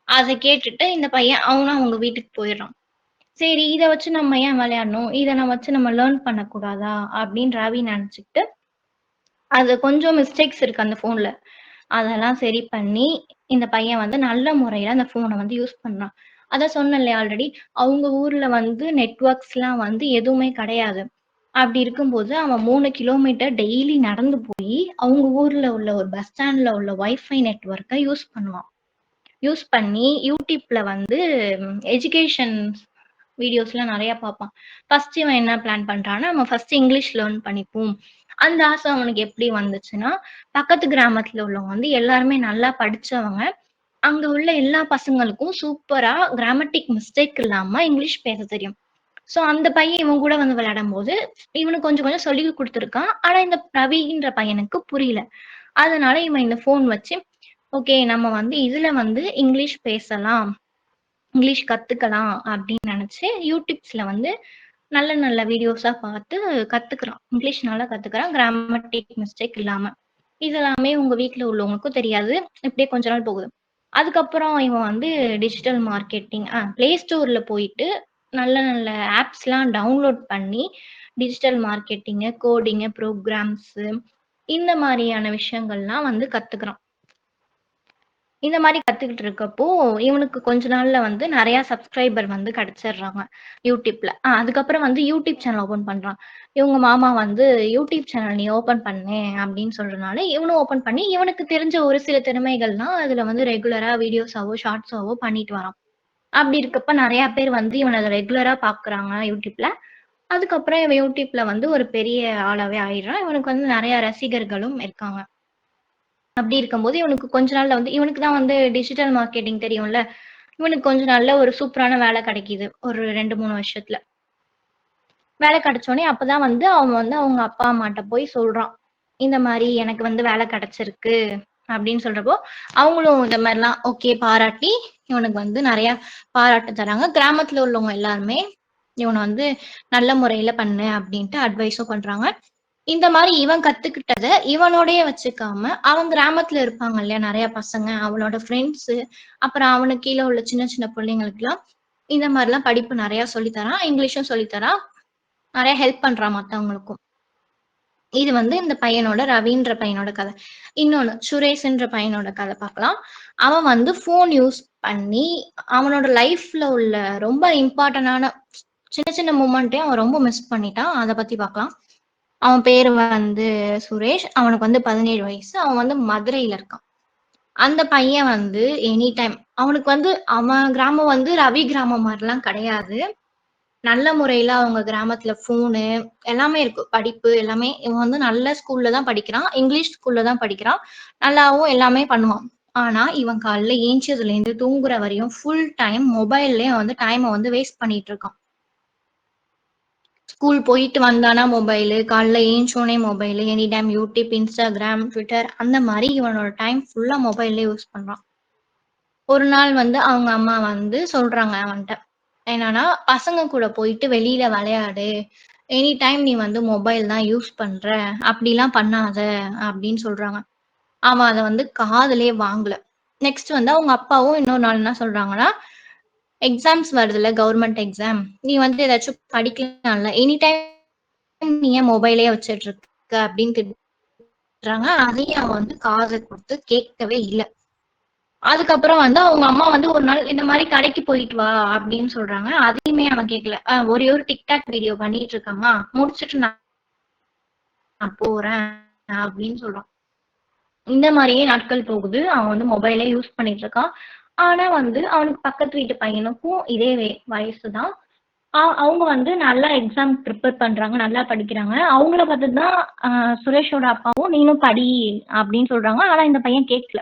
அதை கேட்டுட்டு இந்த பையன் அவனும் அவங்க வீட்டுக்கு போயிடுறான். சரி, இதை வச்சு நம்ம ஏன் விளையாடணும், இதை நம்ம வச்சு நம்ம லேர்ன் பண்ணக்கூடாதா அப்படின்னு ரவி நினைச்சுக்கிட்டு அது கொஞ்சம் மிஸ்டேக்ஸ் இருக்கு அந்த போன்ல, அதெல்லாம் சரி பண்ணி இந்த பையன் வந்து நல்ல முறையில அந்த போனை வந்து யூஸ் பண்றான். அதான் சொன்னேன்ல ஆல்ரெடி, அவங்க ஊர்ல வந்து நெட்வொர்க்ஸ் எல்லாம் வந்து எதுவுமே கிடையாது. அப்படி இருக்கும்போது அவன் 3 கிலோமீட்டர் டெய்லி நடந்து போய் அவங்க ஊர்ல உள்ள ஒரு பஸ் ஸ்டாண்ட்ல உள்ள வைஃபை நெட்வொர்க்கை யூஸ் பண்ணுவான். யூஸ் பண்ணி யூடியூப்ல வந்து எஜுகேஷன் வீடியோஸ்லாம் நிறைய பார்ப்பான். ஃபர்ஸ்ட் இவன் என்ன பிளான் பண்றான்னா, நம்ம ஃபர்ஸ்ட் இங்கிலீஷ் லேர்ன் பண்ணிப்போம். அந்த ஆசை அவனுக்கு எப்படி வந்துச்சுன்னா, பக்கத்து கிராமத்துல உள்ளவங்க வந்து எல்லாருமே நல்லா படிச்சவங்க. அங்க உள்ள எல்லா பசங்களுக்கும் சூப்பரா கிராமட்டிக் மிஸ்டேக் இல்லாம இங்கிலீஷ் பேச தெரியும். சோ அந்த பையன் இவன் கூட வந்து விளையாடும் போது இவனுக்கு கொஞ்சம் கொஞ்சம் சொல்லி கொடுத்துருக்கான். ஆனா இந்த ரவின்ற பையனுக்கு புரியல. அதனால இவன் இந்த போன் வச்சு ஓகே நம்ம வந்து இதுல வந்து இங்கிலீஷ் பேசலாம், இங்கிலீஷ் கத்துக்கலாம் அப்படின்னு நினைச்சு யூடியூப்ஸ்ல வந்து நல்ல நல்ல வீடியோஸா பார்த்து கத்துக்கிறான். இங்கிலீஷ் நல்லா கத்துக்கிறான், கிராமட்டிக் மிஸ்டேக் இல்லாம. இதெல்லாமே உங்க வீட்ல உள்ளவங்களுக்கும் தெரியாது. இப்படியே கொஞ்ச நாள் போகுது. அதுக்கப்புறம் இவன் வந்து டிஜிட்டல் மார்க்கெட்டிங் பிளே ஸ்டோர்ல போயிட்டு நல்ல நல்ல ஆப்ஸ்லாம் டவுன்லோட் பண்ணி டிஜிட்டல் மார்க்கெட்டிங்கு, கோடிங்கு, ப்ரோக்ராம்ஸ் இந்த மாதிரியான விஷயங்கள்லாம் வந்து கத்துக்கிறான். இந்த மாதிரி கத்துக்கிட்டு இருக்கப்போ இவனுக்கு கொஞ்ச நாள்ல வந்து நிறைய சப்ஸ்கிரைபர் வந்து கிடைச்சிடுறாங்க யூடியூப்ல. அதுக்கப்புறம் வந்து யூடியூப் சேனல் ஓபன் பண்றான். இவங்க மாமா வந்து யூடியூப் சேனல் நீ ஓபன் பண்ணு அப்படின்னு சொல்றதுனால இவனும் ஓபன் பண்ணி இவனுக்கு தெரிஞ்ச ஒரு சில திறமைகள்லாம் அதுல வந்து ரெகுலரா வீடியோஸாவோ ஷார்ட்ஸாவோ பண்ணிட்டு வரான். அப்படி இருக்கப்ப நிறைய பேர் வந்து இவனை ரெகுலரா பாக்குறாங்க யூடியூப்ல. அதுக்கப்புறம் இவன் யூடியூப்ல வந்து ஒரு பெரிய ஆளாவே ஆயிடுறான். இவனுக்கு வந்து நிறைய ரசிகர்களும் இருக்காங்க. அப்படி இருக்கும்போது இவனுக்கு கொஞ்ச நாள்ல வந்து இவனுக்கு தான் வந்து டிஜிட்டல் மார்க்கெட்டிங் தெரியும்ல. இவனுக்கு கொஞ்ச நாள்ல ஒரு சூப்பரான வேலை கிடைக்குது. ஒரு 2-3 வருஷத்துல வேலை கிடைச்சோடனே அப்பதான் வந்து அவன் வந்து அவங்க அப்பா அம்மாட்ட போய் சொல்றான். இந்த மாதிரி எனக்கு வந்து வேலை கிடைச்சிருக்கு அப்படின்னு சொல்றப்போ அவங்களும் இந்த மாதிரிலாம் ஓகே பாராட்டி இவனுக்கு வந்து நிறைய பாராட்டு தராங்க. கிராமத்துல உள்ளவங்க எல்லாருமே இவனை வந்து நல்ல முறையில பண்ணு அப்படின்ட்டு அட்வைஸும் பண்றாங்க. இந்த மாதிரி இவன் கத்துக்கிட்டத இவனோடயே வச்சுக்காம அவன் கிராமத்துல இருப்பாங்க இல்லையா நிறைய பசங்க, அவனோட ஃப்ரெண்ட்ஸ், அப்புறம் அவனுக்கு கீழே உள்ள சின்ன சின்ன பிள்ளைங்களுக்கு எல்லாம் இந்த மாதிரி எல்லாம் படிப்பு நிறைய சொல்லித்தரான், இங்கிலீஷும் சொல்லித்தரான், நிறைய ஹெல்ப் பண்றான் மத்தவங்களுக்கும். இது வந்து இந்த பையனோட ரவின்ற பையனோட கதை. இன்னொன்னு சுரேஷ்ன்ற பையனோட கதை பார்க்கலாம். அவன் வந்து போன் யூஸ் பண்ணி அவனோட லைஃப்ல உள்ள ரொம்ப இம்பார்ட்டன்டான சின்ன சின்ன மூமெண்ட்டையும் அவன் ரொம்ப மிஸ் பண்ணிட்டான். அதை பத்தி பார்க்கலாம். அவன் பேரு வந்து சுரேஷ். அவனுக்கு வந்து 17 வயசு. அவன் வந்து மதுரையில இருக்கான். அந்த பையன் வந்து எனி டைம் அவனுக்கு வந்து அவன் கிராமம் வந்து ரவி கிராமம் மாதிரிலாம் கிடையாது. நல்ல முறையில அவங்க கிராமத்துல போனு எல்லாமே இருக்கு, படிப்பு எல்லாமே. இவன் வந்து நல்ல ஸ்கூல்ல தான் படிக்கிறான், இங்கிலீஷ் ஸ்கூல்ல தான் படிக்கிறான், நல்லாவும் எல்லாமே பண்ணுவான். ஆனா இவன் காலைல ஏஞ்சதுல இருந்து தூங்குற வரையும் ஃபுல் டைம் மொபைல்லயே வந்து டைமை வந்து வேஸ்ட் பண்ணிட்டு இருக்கான். ஸ்கூல் போயிட்டு வந்தானா மொபைலு, காலைல ஏஞ்சோனே mobile, any time YouTube, Instagram, Twitter அந்த மாதிரி இவனோட டைம் ஃபுல்லா மொபைல்லே யூஸ் பண்றான். ஒரு நாள் வந்து அவங்க அம்மா வந்து சொல்றாங்க அவன்கிட்ட, என்னன்னா பசங்க கூட போயிட்டு வெளியில விளையாடு, எனி டைம் நீ வந்து மொபைல் தான் யூஸ் பண்ற, அப்படிலாம் பண்ணாத அப்படின்னு சொல்றாங்க. அவன் அதை வந்து காதுலயே வாங்கல. நெக்ஸ்ட் வந்து அவங்க அப்பாவும் இன்னொரு நாள் என்ன சொல்றாங்கன்னா, எக்ஸாம்ஸ் வருதுல்ல கவர்மெண்ட் எக்ஸாம், நீ வந்து ஏதாச்சும் படிக்கலாம்ல, எனி டைம் நீ ஏன் மொபைலே வச்சுட்டு இருக்க அப்படின்னு திட்டுறாங்க. அதையும் அவன் வந்து காது கொடுத்து கேட்கவே இல்லை. அதுக்கப்புறம் வந்து அவங்க அம்மா வந்து ஒரு நாள் இந்த மாதிரி கடைக்கு போயிட்டு வா அப்படின்னு சொல்றாங்க. அதையுமே அவன் கேட்கல. ஒரே ஒரு டிக்டாக் வீடியோ பண்ணிட்டு இருக்காமா, முடிச்சுட்டு நான் போறேன் அப்படின்னு சொல்றான். இந்த மாதிரியே நாட்கள் போகுது. அவன் வந்து மொபைலே யூஸ் பண்ணிட்டு இருக்கான். ஆனா வந்து அவனுக்கு பக்கத்து வீட்டு பையனுக்கும் இதே வயசுதான். அவங்க வந்து நல்லா எக்ஸாம் ப்ரிப்பேர் பண்றாங்க, நல்லா படிக்கிறாங்க. அவங்கள பார்த்துதான் சுரேஷோட அப்பாவும் நீனும் படி அப்படின்னு சொல்றாங்க. ஆனா இந்த பையன் கேட்கல.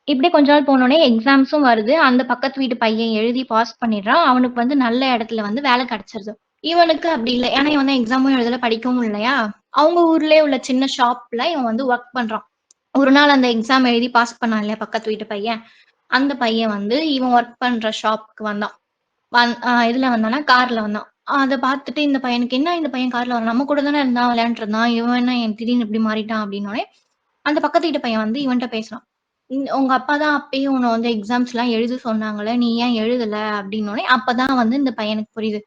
இப்படி கொஞ்ச நாள் போனோடனே எக்ஸாம்ஸும் வருது. அந்த பக்கத்து வீட்டு பையன் எழுதி பாஸ் பண்ணிடுறான். அவனுக்கு வந்து நல்ல இடத்துல வந்து வேலை கிடைச்சிருது. இவனுக்கு அப்படி இல்லை. ஏன்னா இவன் தான் எக்ஸாமும் எழுதல, படிக்கவும் இல்லையா. அவங்க ஊர்லயே உள்ள சின்ன ஷாப்ல இவன் வந்து ஒர்க் பண்றான். ஒரு நாள் அந்த எக்ஸாம் எழுதி பாஸ் பண்ணான் இல்லையா பக்கத்து வீட்டு பையன், அந்த பையன் வந்து இவன் ஒர்க் பண்ற ஷாப்க்கு வந்தான். இதுல வந்தானா கார்ல வந்தான். அத பார்த்துட்டு இந்த பையனுக்கு என்ன இந்த பையன் கார்ல வரான்? நம்ம கூட தானே இருந்தான், விளையாண்டுட்டு இருந்தான். இவன் என்ன திடீர்னு இப்படி மாறிட்டான் அப்படின்னோனே, அந்த பக்கத்து வீட்டு பையன் வந்து இவன்ட்ட பேசுறான். உங்க அப்பா தான் அப்பயே உன்ன வந்து எக்ஸாம்ஸ்லாம் எழுத சொன்னாங்கல்ல. நீ ஏன் எழுதல?" அப்படின்னோனே, அப்பதான் வந்து இந்த பையனுக்கு புரியுது.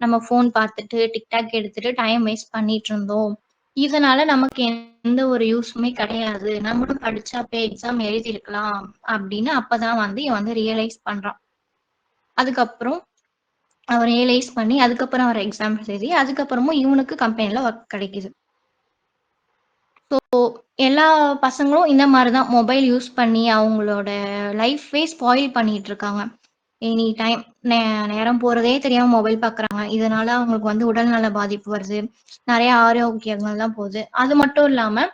நம்ம ஃபோன் பார்த்துட்டு, டிக்டாக் எடுத்துட்டு டைம் வேஸ்ட் பண்ணிட்டு இருந்தோம். இதனால நமக்கு எந்த ஒரு யூஸுமே கிடையாது. நம்மளும் படிச்சு அப்பயே எக்ஸாம் எழுதியிருக்கலாம் அப்படின்னு அப்பதான் வந்து இவன் வந்து ரியலைஸ் பண்றான். அதுக்கப்புறம் அவன் ரியலைஸ் பண்ணி, அதுக்கப்புறம் அவன் எக்ஸாம் எழுதி, அதுக்கப்புறமும் இவனுக்கு கம்பெனில ஒர்க் கிடைக்குது. எல்லா பசங்களும் இந்த மாரி தான் மொபைல் யூஸ் பண்ணி அவங்களோட லைஃபே ஸ்பாயில் பண்ணிட்டு இருக்காங்க. எனி டைம் நேரம் போறதே தெரியாம மொபைல் பார்க்குறாங்க. இதனால அவங்களுக்கு வந்து உடல்நல பாதிப்பு வருது. நெறைய ஆரோக்கியங்கள்லாம் போகுது. அது மட்டும் இல்லாம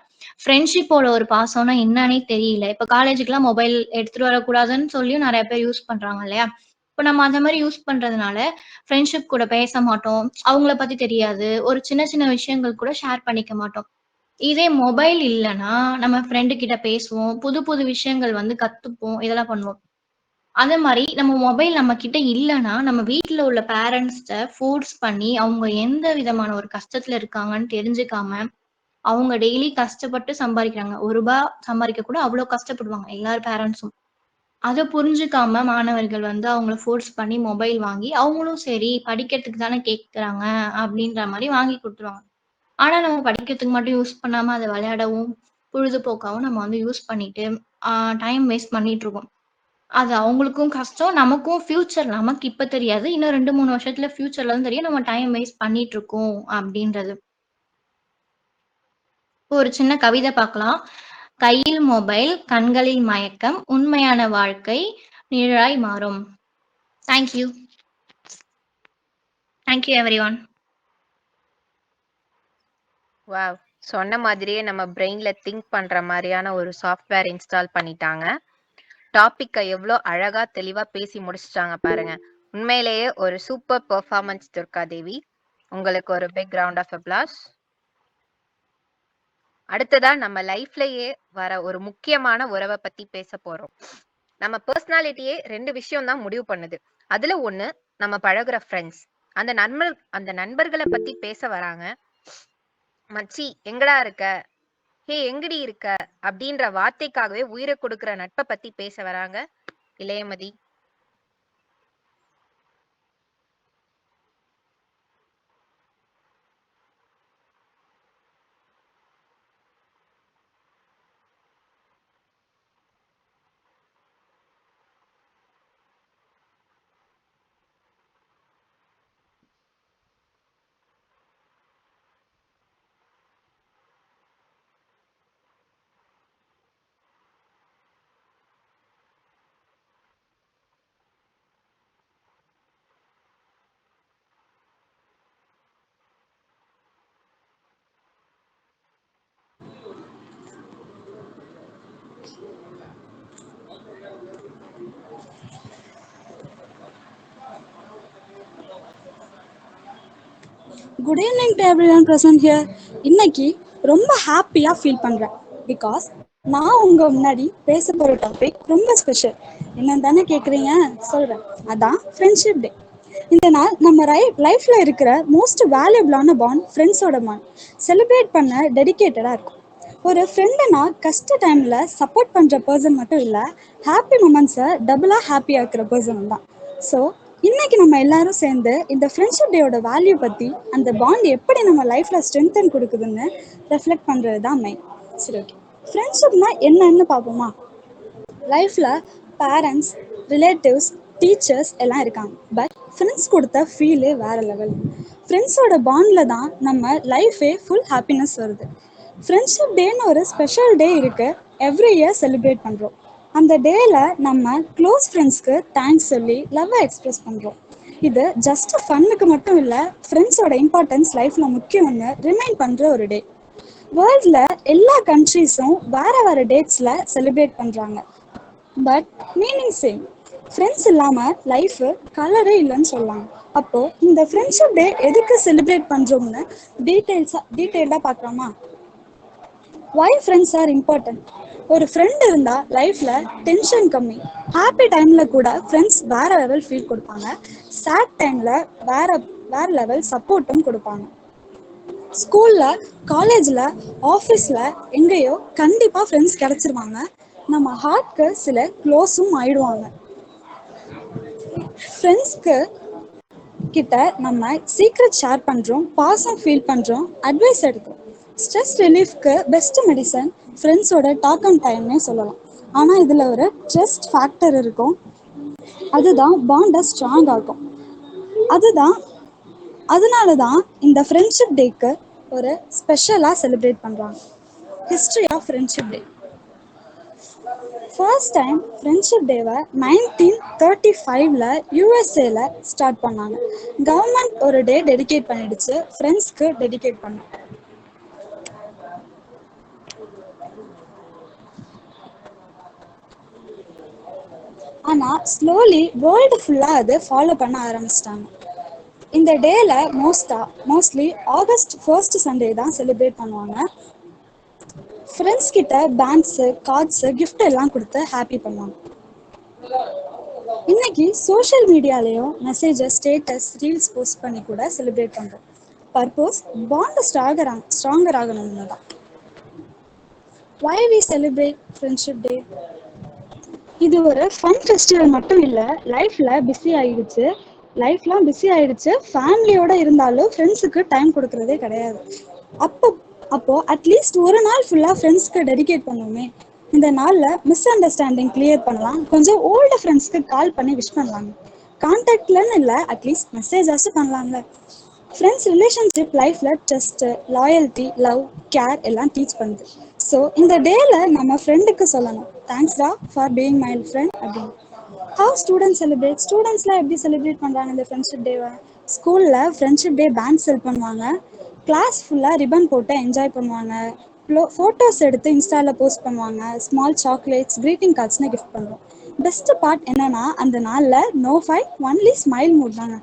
ஃப்ரெண்ட்ஷிப்போட ஒரு பாசம்னா என்னன்னே தெரியல. இப்ப காலேஜுக்குலாம் மொபைல் எடுத்துட்டு வரக்கூடாதுன்னு சொல்லியும் நெறைய பேர் யூஸ் பண்றாங்க இல்லையா? இப்ப நம்ம அந்த மாரி யூஸ் பண்றதுனால ஃப்ரெண்ட்ஷிப் கூட பேச மாட்டோம். அவங்கள பத்தி தெரியாது. ஒரு சின்ன சின்ன விஷயங்கள் கூட ஷேர் பண்ணிக்க மாட்டோம். இதே மொபைல் இல்லன்னா, நம்ம ஃப்ரெண்டு கிட்ட பேசுவோம். புது புது விஷயங்கள் வந்து கத்துப்போம். இதெல்லாம் பண்ணுவோம். அதே மாரி நம்ம மொபைல் நம்ம கிட்ட இல்லன்னா, நம்ம வீட்ல உள்ள பேரண்ட்ஸ்ட்ட ஃபோர்ஸ் பண்ணி, அவங்க எந்த விதமான ஒரு கஷ்டத்துல இருக்காங்கன்னு தெரிஞ்சுக்காம, அவங்க டெய்லி கஷ்டப்பட்டு சம்பாரிக்கிறாங்க. ரூ. 1 சம்பாரிக்க கூட அவ்ளோ கஷ்டப்படுவாங்க எல்லார் பேரண்ட்ஸும். அத புரிஞ்சுக்காம மாணவர்கள் வந்து அவங்கள ஃபோர்ஸ் பண்ணி மொபைல் வாங்கி, அவங்களும் சரி படிக்கிறதுக்கு தானே கேட்கறாங்க, அப்படின்ற மாரி வாங்கி குடுத்துருவாங்க. ஆனா, நம்ம படிக்கிறதுக்கு மட்டும் யூஸ் பண்ணாம, அத விளையாடவும், பொழுதுபோக்காவும் நம்ம வந்து யூஸ் பண்ணிட்டு, ஆ டைம் வேஸ்ட் பண்ணிட்டுருக்கோம். அது அவங்களுக்கும் கஷ்டம். நமக்கும் ஃபியூச்சர் நமக்கு இப்ப தெரியாது. இன்னும் 2, 3 வருஷத்துல ஃபியூச்சர்ல தான் தெரியும். நம்ம டைம் வேஸ்ட் பண்ணிட்டுருக்கோம் அப்டின்றது. ஒரு சின்ன கவிதை பார்க்கலாம். "கையில் மொபைல், கண்களில் மயக்கம், உண்மையான வாழ்க்கை நிழலாய் மாறும்." Thank you. Thank you everyone. Wow! சொன்ன மாதிரியே நம்ம பிரெயின்ல திங்க் பண்ற மாரியான ஒரு சாஃப்ட்வேர் இன்ஸ்டால் பண்ணிட்டாங்க. டாபிக்க எவ்ளோ அழகா தெளிவா பேசி முடிச்சுட்டாங்க பாருங்க. உண்மையிலேயே ஒரு சூப்பர் பெர்ஃபார்மன்ஸ் துர்கா தேவி. உங்களுக்கு ஒரு பிக் ரவுண்ட் ஆஃப் அப்ளாஸ். அடுத்ததா நம்ம லைஃப்லயே வர ஒரு முக்கியமான உறவ பத்தி பேச போறோம். நம்ம பர்சனாலிட்டியே 2 விஷயம் தான் முடிவு பண்ணுது. அதுல ஒண்ணு நம்ம பழகுற ஃப்ரெண்ட்ஸ். அந்த நண்பர்கள பத்தி பேச வராங்க. மச்சி எங்கடா இருக்க? ஹே எங்கடி இருக்க? அப்படின்ற வார்த்தைக்காகவே உயிரை கொடுக்கிற நட்பை பத்தி பேச வராங்க Ilayamathi. Good evening to everyone present here. இன்னைக்கு ரொம்ப ஹாப்பியாக ஃபீல் பண்ணுறேன். பிகாஸ் நான் உங்கள் முன்னாடி பேச போகிற டாபிக் ரொம்ப ஸ்பெஷல். என்னன்னு தானே கேட்குறீங்க? சொல்கிறேன். அதான் ஃப்ரெண்ட்ஷிப் டே. இந்த நாள் நம்ம லைஃப்பில் இருக்கிற மோஸ்ட் வேல்யூபிளான பாண்ட் ஃப்ரெண்ட்ஸோட பாண்ட். செலிப்ரேட் பண்ண டெடிக்கேட்டடாக இருக்கும். ஒரு ஃப்ரெண்டுனா கஷ்ட டைமில் சப்போர்ட் பண்ணுற பர்சன் மட்டும் இல்லை, ஹாப்பி மூமெண்ட்ஸை டபுளாக ஹாப்பி ஆக்குற பர்சன் தான். ஸோ இன்னைக்கு நம்ம எல்லாரும் சேர்ந்து இந்த ஃப்ரெண்ட்ஷிப் டேயோட வேல்யூ பற்றி, அந்த பாண்ட் எப்படி நம்ம லைஃப்பில் ஸ்ட்ரென்தன் கொடுக்குதுன்னு ரெஃப்ளெக்ட் பண்ணுறது தான் மெயின். சரி, ஓகே. ஃப்ரெண்ட்ஷிப்னா என்னன்னு பார்ப்போமா? லைஃப்பில் பேரண்ட்ஸ், ரிலேட்டிவ்ஸ், டீச்சர்ஸ் எல்லாம் இருக்காங்க. பட் ஃப்ரெண்ட்ஸ் கொடுத்த ஃபீலே வேறு லெவல். ஃப்ரெண்ட்ஸோட பாண்டில் தான் நம்ம லைஃபே ஃபுல் ஹாப்பினஸ் வருது. ஃப்ரெண்ட்ஷிப் டேன்னு ஒரு ஸ்பெஷல் டே இருக்குது. எவ்ரி இயர் செலிப்ரேட் பண்ணுறோம். அந்த டேயில் நம்ம க்ளோஸ் ஃப்ரெண்ட்ஸ்க்கு தேங்க்ஸ் சொல்லி லவ்வை எக்ஸ்ப்ரெஸ் பண்ணுறோம். இது ஜஸ்ட் ஃபன்னுக்கு மட்டும் இல்லை, ஃப்ரெண்ட்ஸோட இம்பார்ட்டன்ஸ் லைஃப்பில் முக்கியம்னு ரிமைண்ட் பண்ணுற ஒரு டே. வேர்ல்டில் எல்லா கண்ட்ரீஸும் வேறு வேறு டேட்ஸில் செலிப்ரேட் பண்ணுறாங்க. But meaning same. ஃப்ரெண்ட்ஸ் இல்லாமல் லைஃபு கலரே இல்லைன்னு சொல்லலாம். அப்போது இந்த ஃப்ரெண்ட்ஷிப் டே எதுக்கு செலிப்ரேட் பண்ணுறோம்னு டீட்டெயில்டாக பார்க்கலாமா? Why friends are important? ஒரு ஃப்ரெண்ட் இருந்தால் லைஃப்பில் டென்ஷன் கம்மி. ஹாப்பி டைமில் கூட ஃப்ரெண்ட்ஸ் வேறு லெவல் ஃபீல் கொடுப்பாங்க. சேட் டைமில் வேற லெவல் சப்போர்ட்டும் கொடுப்பாங்க. ஸ்கூல்ல, காலேஜ்ல, ஆஃபீஸ்ல எங்கேயோ கண்டிப்பா ஃப்ரெண்ட்ஸ் கிடைச்சிருவாங்க. நம்ம ஹார்ட்க்கு சில க்ளோஸும் ஆயிடுவாங்க. ஃப்ரெண்ட்ஸ்க்கு கிட்ட நம்ம சீக்ரெட் ஷேர் பண்றோம், பாசம் ஃபீல் பண்றோம், அட்வைஸ் எடுக்கிறோம். ஸ்ட்ரெஸ் ரிலீஃப்க்கு பெஸ்ட் மெடிசன் ஃப்ரெண்ட்ஸோட டாக் அண்ட் டைம்னே சொல்லலாம். ஆனா இதுல ஒரு ட்ரஸ்ட் ஃபேக்டர் இருக்கும். அதுதான் பாண்டை ஸ்ட்ராங் ஆகும். அதுதான் அதனால தான் இந்த ஃப்ரெண்ட்ஷிப் டேக்கு ஒரு ஸ்பெஷலாக செலிப்ரேட் பண்ணுறாங்க. History of friendship day. First time friendship டேவை 1935ல் யூஎஸ்ஏல ஸ்டார்ட் பண்ணாங்க. கவர்மெண்ட் ஒரு டே டெடிகேட் பண்ணிடுச்சு, ஃப்ரெண்ட்ஸ்க்கு டெடிகேட் பண்ண. ஆனால் ஸ்லோலி வேர்ல்டு ஃபுல்லாக அது ஃபாலோ பண்ண ஆரம்பிச்சிட்டாங்க. இந்த டேல மோஸ்ட்லி ஆகஸ்ட் ஃபர்ஸ்ட் சண்டே தான் செலிப்ரேட் பண்ணுவாங்க. ஃப்ரெண்ட்ஸ் கிட்ட பேண்ட்ஸு, கார்ட்ஸு, கிஃப்ட் எல்லாம் கொடுத்து ஹாப்பி பண்ணுவாங்க. இன்னைக்கு சோஷியல் மீடியாலேயும் மெசேஜஸ், ஸ்டேட்டஸ், ரீல்ஸ் போஸ்ட் பண்ணி கூட செலிப்ரேட் பண்ணுறோம். பர்பஸ் பாண்ட் ஸ்ட்ராங்கர் ஆகணும்னு தான். Why we celebrate friendship day? இது ஒரு ஃபன் ஃபெஸ்டிவல் மட்டும் இல்லை. லைஃப்லாம் பிஸி ஆயிடுச்சு. ஃபேமிலியோட இருந்தாலும் ஃப்ரெண்ட்ஸுக்கு டைம் கொடுக்கறதே கிடையாது. அப்போ அட்லீஸ்ட் ஒரு நாள் ஃபுல்லாக ஃப்ரெண்ட்ஸ்க்கு டெடிகேட் பண்ணுவோமே. இந்த நாளில் மிஸ் அண்டர்ஸ்டாண்டிங் கிளியர் பண்ணலாம். கொஞ்சம் ஓல்டு ஃப்ரெண்ட்ஸ்க்கு கால் பண்ணி விஷ் பண்ணலாங்க. கான்டாக்ட்லன்னு இல்லை, அட்லீஸ்ட் மெசேஜாச்சும் பண்ணலாம்ல. ஃப்ரெண்ட்ஸ் ரிலேஷன்ஷிப் லைஃப்பில் ட்ரஸ்ட்டு, லாயல்ட்டி, லவ், கேர் எல்லாம் டீச் பண்ணுது. ஸோ இந்த டேல நம்ம ஃப்ரெண்டுக்கு சொல்லணும், தேங்க்ஸ்டா ஃபார் பீயிங் மை ஃப்ரெண்ட் அப்படின்னு. ஹவ் ஸ்டூடெண்ட்ஸ்லாம் எப்படி செலிப்ரேட் பண்ணுறாங்க இந்த ஃப்ரெண்ட்ஷிப் டேவை? ஸ்கூலில் ஃப்ரெண்ட்ஷிப் டே பேண்ட் செல் பண்ணுவாங்க. கிளாஸ் ஃபுல்லாக ரிப்பன் போட்டு என்ஜாய் பண்ணுவாங்க. ஃபோட்டோஸ் எடுத்து இன்ஸ்டாவில் போஸ்ட் பண்ணுவாங்க. ஸ்மால் சாக்லேட்ஸ், க்ரீட்டிங் கார்ட்ஸ்னு கிஃப்ட் பண்ணுறோம். பெஸ்ட் பார்ட் என்னன்னா, அந்த நாளில் no fight, only smile mood தாங்க.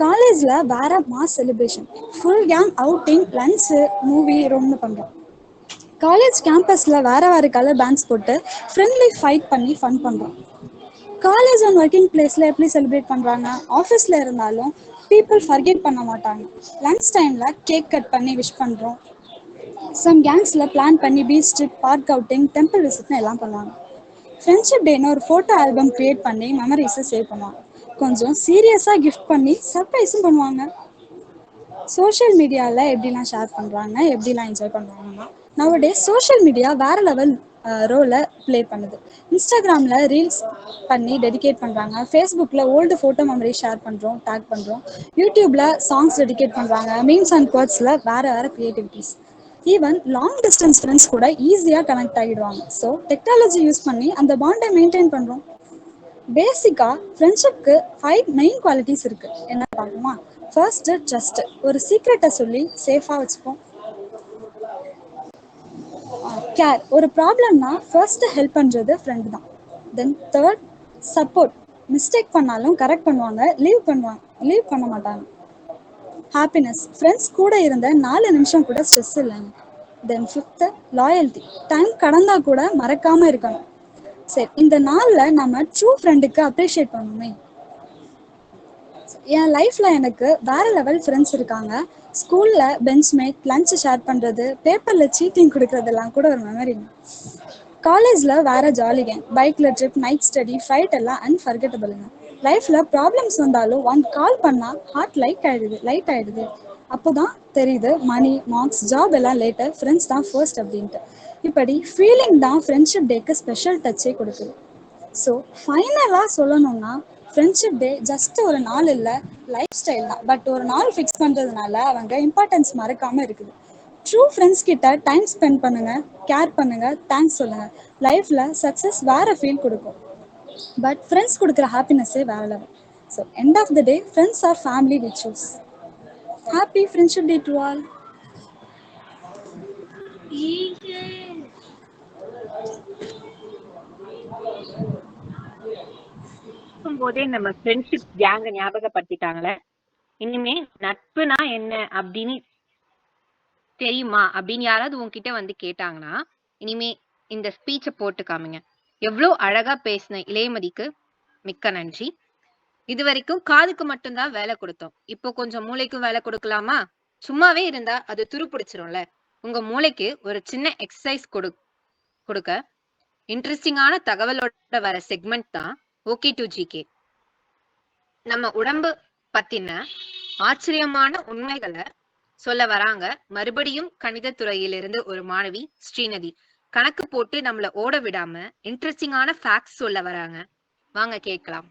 காலேஜில் வேற mass celebration, full gang outing, lunch, movie, ரூம்னு பண்ணுறோம். காலேஜ் கேம்பஸில் வேறு கலர் பேண்ட்ஸ் போட்டு ஃப்ரெண்ட்லி ஃபைட் பண்ணி ஃபன் பண்ணுறோம். காலேஜ் அண்ட் ஒர்க்கிங் பிளேஸில் எப்படி செலிப்ரேட் பண்ணுறாங்க? ஆஃபீஸில் இருந்தாலும் பீப்புள் ஃபர்கெட் பண்ண மாட்டாங்க. லன்ச் டைமில் கேக் கட் பண்ணி விஷ் பண்ணுறோம். சம் கேங்ஸில் பிளான் பண்ணி beach trip, park outing, temple விசிட்னு எல்லாம் பண்ணுவாங்க. ஃப்ரெண்ட்ஷிப் டேன்னு ஒரு ஃபோட்டோ ஆல்பம் க்ரியேட் பண்ணி மெமரிஸை சேவ் பண்ணுவாங்க. கொஞ்சம் சீரியஸாக கிஃப்ட் பண்ணி சர்ப்ரைஸும் பண்ணுவாங்க. சோஷியல் மீடியாவில் எப்படிலாம் ஷேர் பண்ணுறாங்க, எப்படிலாம் என்ஜாய் பண்ணுறாங்கன்னா, நவடேஸ் சோஷியல் மீடியா வேறு லெவல் ரோலை ப்ளே பண்ணுது. இன்ஸ்டாகிராமில் ரீல்ஸ் பண்ணி டெடிகேட் பண்ணுறாங்க. ஃபேஸ்புக்கில் ஓல்டு ஃபோட்டோ மெமரி ஷேர் பண்ணுறோம், டேக் பண்ணுறோம். யூடியூப்பில் சாங்ஸ் டெடிகேட் பண்ணுறாங்க. மீம்ஸ் அண்ட் கோட்ஸில் வேறு creativities. Even long distance friends கூட ஈஸியாக கனெக்ட் ஆகிடுவாங்க. ஸோ டெக்னாலஜி யூஸ் பண்ணி அந்த பாண்டை மெயின்டைன் பண்ணுறோம். பேசிக்காக ஃப்ரெண்ட்ஷிப்க்கு 5 மெயின் குவாலிட்டிஸ் இருக்குது. என்ன பார்ப்போமா? First trust. ஒரு சீக்ரெட்டை சொல்லி சேஃபாக வச்சுப்போம். கேர். ஒரு ப்ராப்ளம்னா ஃபர்ஸ்ட்டு ஹெல்ப் பண்ணுறது ஃப்ரெண்டு தான். Then third, support. மிஸ்டேக் பண்ணாலும் கரெக்ட் பண்ணுவாங்க, லீவ் பண்ண மாட்டாங்க. ஹாப்பினஸ். ஃப்ரெண்ட்ஸ் கூட இருந்த 4 நிமிஷம் கூட ஸ்ட்ரெஸ் இல்லைங்க. தென் ஃபிஃப்த்து, லாயல்ட்டி. டைம் கடந்தால் கூட மறக்காமல் இருக்கணும். சரி, இந்த நாளில் நம்ம ட்ரூ ஃப்ரெண்டுக்கு அப்ரிஷியேட் பண்ணுமே. என் லைஃப்பில் எனக்கு வேறு லெவல் ஃப்ரெண்ட்ஸ் இருக்காங்க. ஸ்கூலில் பெஞ்ச்மேட், லன்ச் ஷேர் பண்ணுறது, பேப்பரில் சீட்டிங் கொடுக்குறதெல்லாம் கூட ஒரு மெமரிங்க. காலேஜில் வேறு ஜாலி கேங், பைக்கில் ட்ரிப், நைட் ஸ்டடி, ஃபைட் எல்லாம் அன்ஃபர்கெட்டபிளுங்க. லைஃப்பில் ப்ராப்ளம்ஸ் வந்தாலும் ஒன் கால் பண்ணால் ஹார்ட் லைட் ஆகிடுது. அப்போ தான் தெரியுது, மணி, மார்க்ஸ், ஜாப் எல்லாம் லேட்டு, ஃப்ரெண்ட்ஸ் தான் ஃபர்ஸ்ட் அப்படின்ட்டு. இப்படி ஃபீலிங் தான் ஃப்ரெண்ட்ஷிப் டேக்கு ஸ்பெஷல் டச்சே கொடுக்குது. ஸோ ஃபைனலாக சொல்லணும்னா, ஃப்ரெண்ட்ஷிப் டே ஜஸ்ட் ஒரு நாள் இல்லை, லைஃப் ஸ்டைல் தான். பட் ஒரு நாள் ஃபிக்ஸ் பண்ணுறதுனால அவங்க இம்பார்ட்டன்ஸ் மறக்காமல் இருக்குது. ட்ரூ ஃப்ரெண்ட்ஸ் கிட்ட டைம் ஸ்பெண்ட் பண்ணுங்கள், கேர் பண்ணுங்கள், தேங்க்ஸ் சொல்லுங்கள். லைஃப்பில் சக்ஸஸ் வேறு ஃபீல் கொடுக்கும். பட் ஃப்ரெண்ட்ஸ் கொடுக்குற ஹாப்பினஸ்ஸே வேறு level. So end of the day, friends are family we choose. Happy friendship day to all. போதே நம்ம ஃப்ரெண்ட்ஷிப் கேங்க ஞாபகப்படுத்திட்டாங்களே. இனிமே நட்புனா என்ன அப்படின்னு தெரியுமா அப்படின்னு யாராவது உங்ககிட்ட வந்து கேட்டாங்கன்னா, இனிமே இந்த ஸ்பீச்சை போட்டு காமிங்க. எவ்வளோ அழகா பேசின இளையமதிக்கு மிக்க நன்றி. இது வரைக்கும் காதுக்கு மட்டும்தான் வேலை கொடுத்தோம். இப்போ கொஞ்சம் மூளைக்கும் வேலை கொடுக்கலாமா? சும்மாவே இருந்தா அது துரு பிடிச்சிரும்ல. உங்க மூளைக்கு ஒரு சின்ன எக்ஸசைஸ் கொடுக்க இன்ட்ரெஸ்டிங்கான தகவலோட வர செக்மெண்ட் தான் ஓகே டு ஜிகே. நம்ம உடம்பு பத்தின ஆச்சரியமான உண்மைகளை சொல்ல வராங்க மறுபடியும் கணித துறையிலிருந்து ஒரு மாணவி ஸ்ரீநதி. கணக்கு போட்டு நம்மள ஓட விடாம இன்ட்ரெஸ்டிங்கான ஃபேக்ட்ஸ் சொல்ல வராங்க. வாங்க கேட்கலாம்.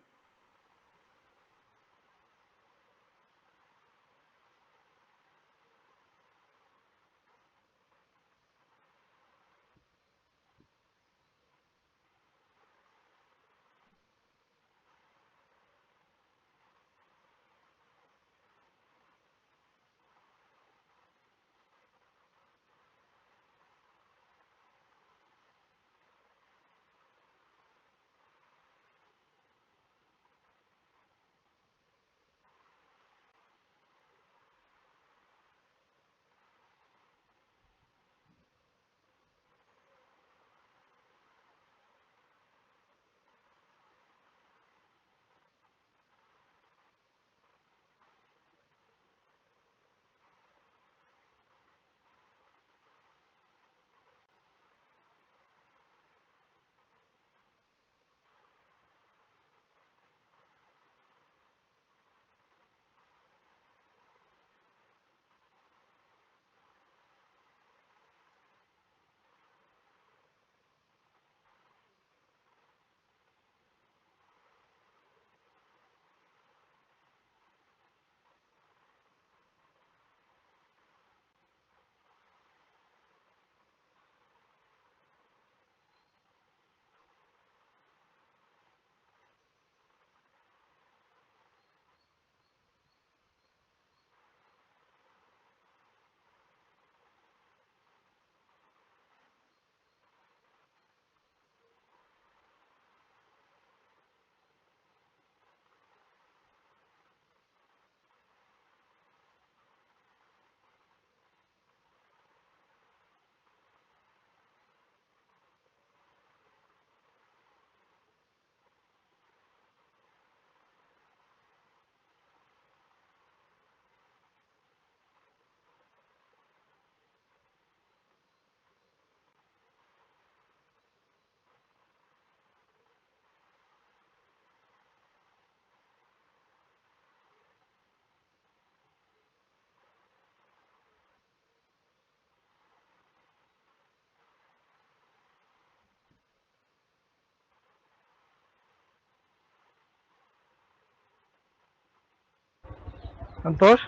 சந்தோஷ்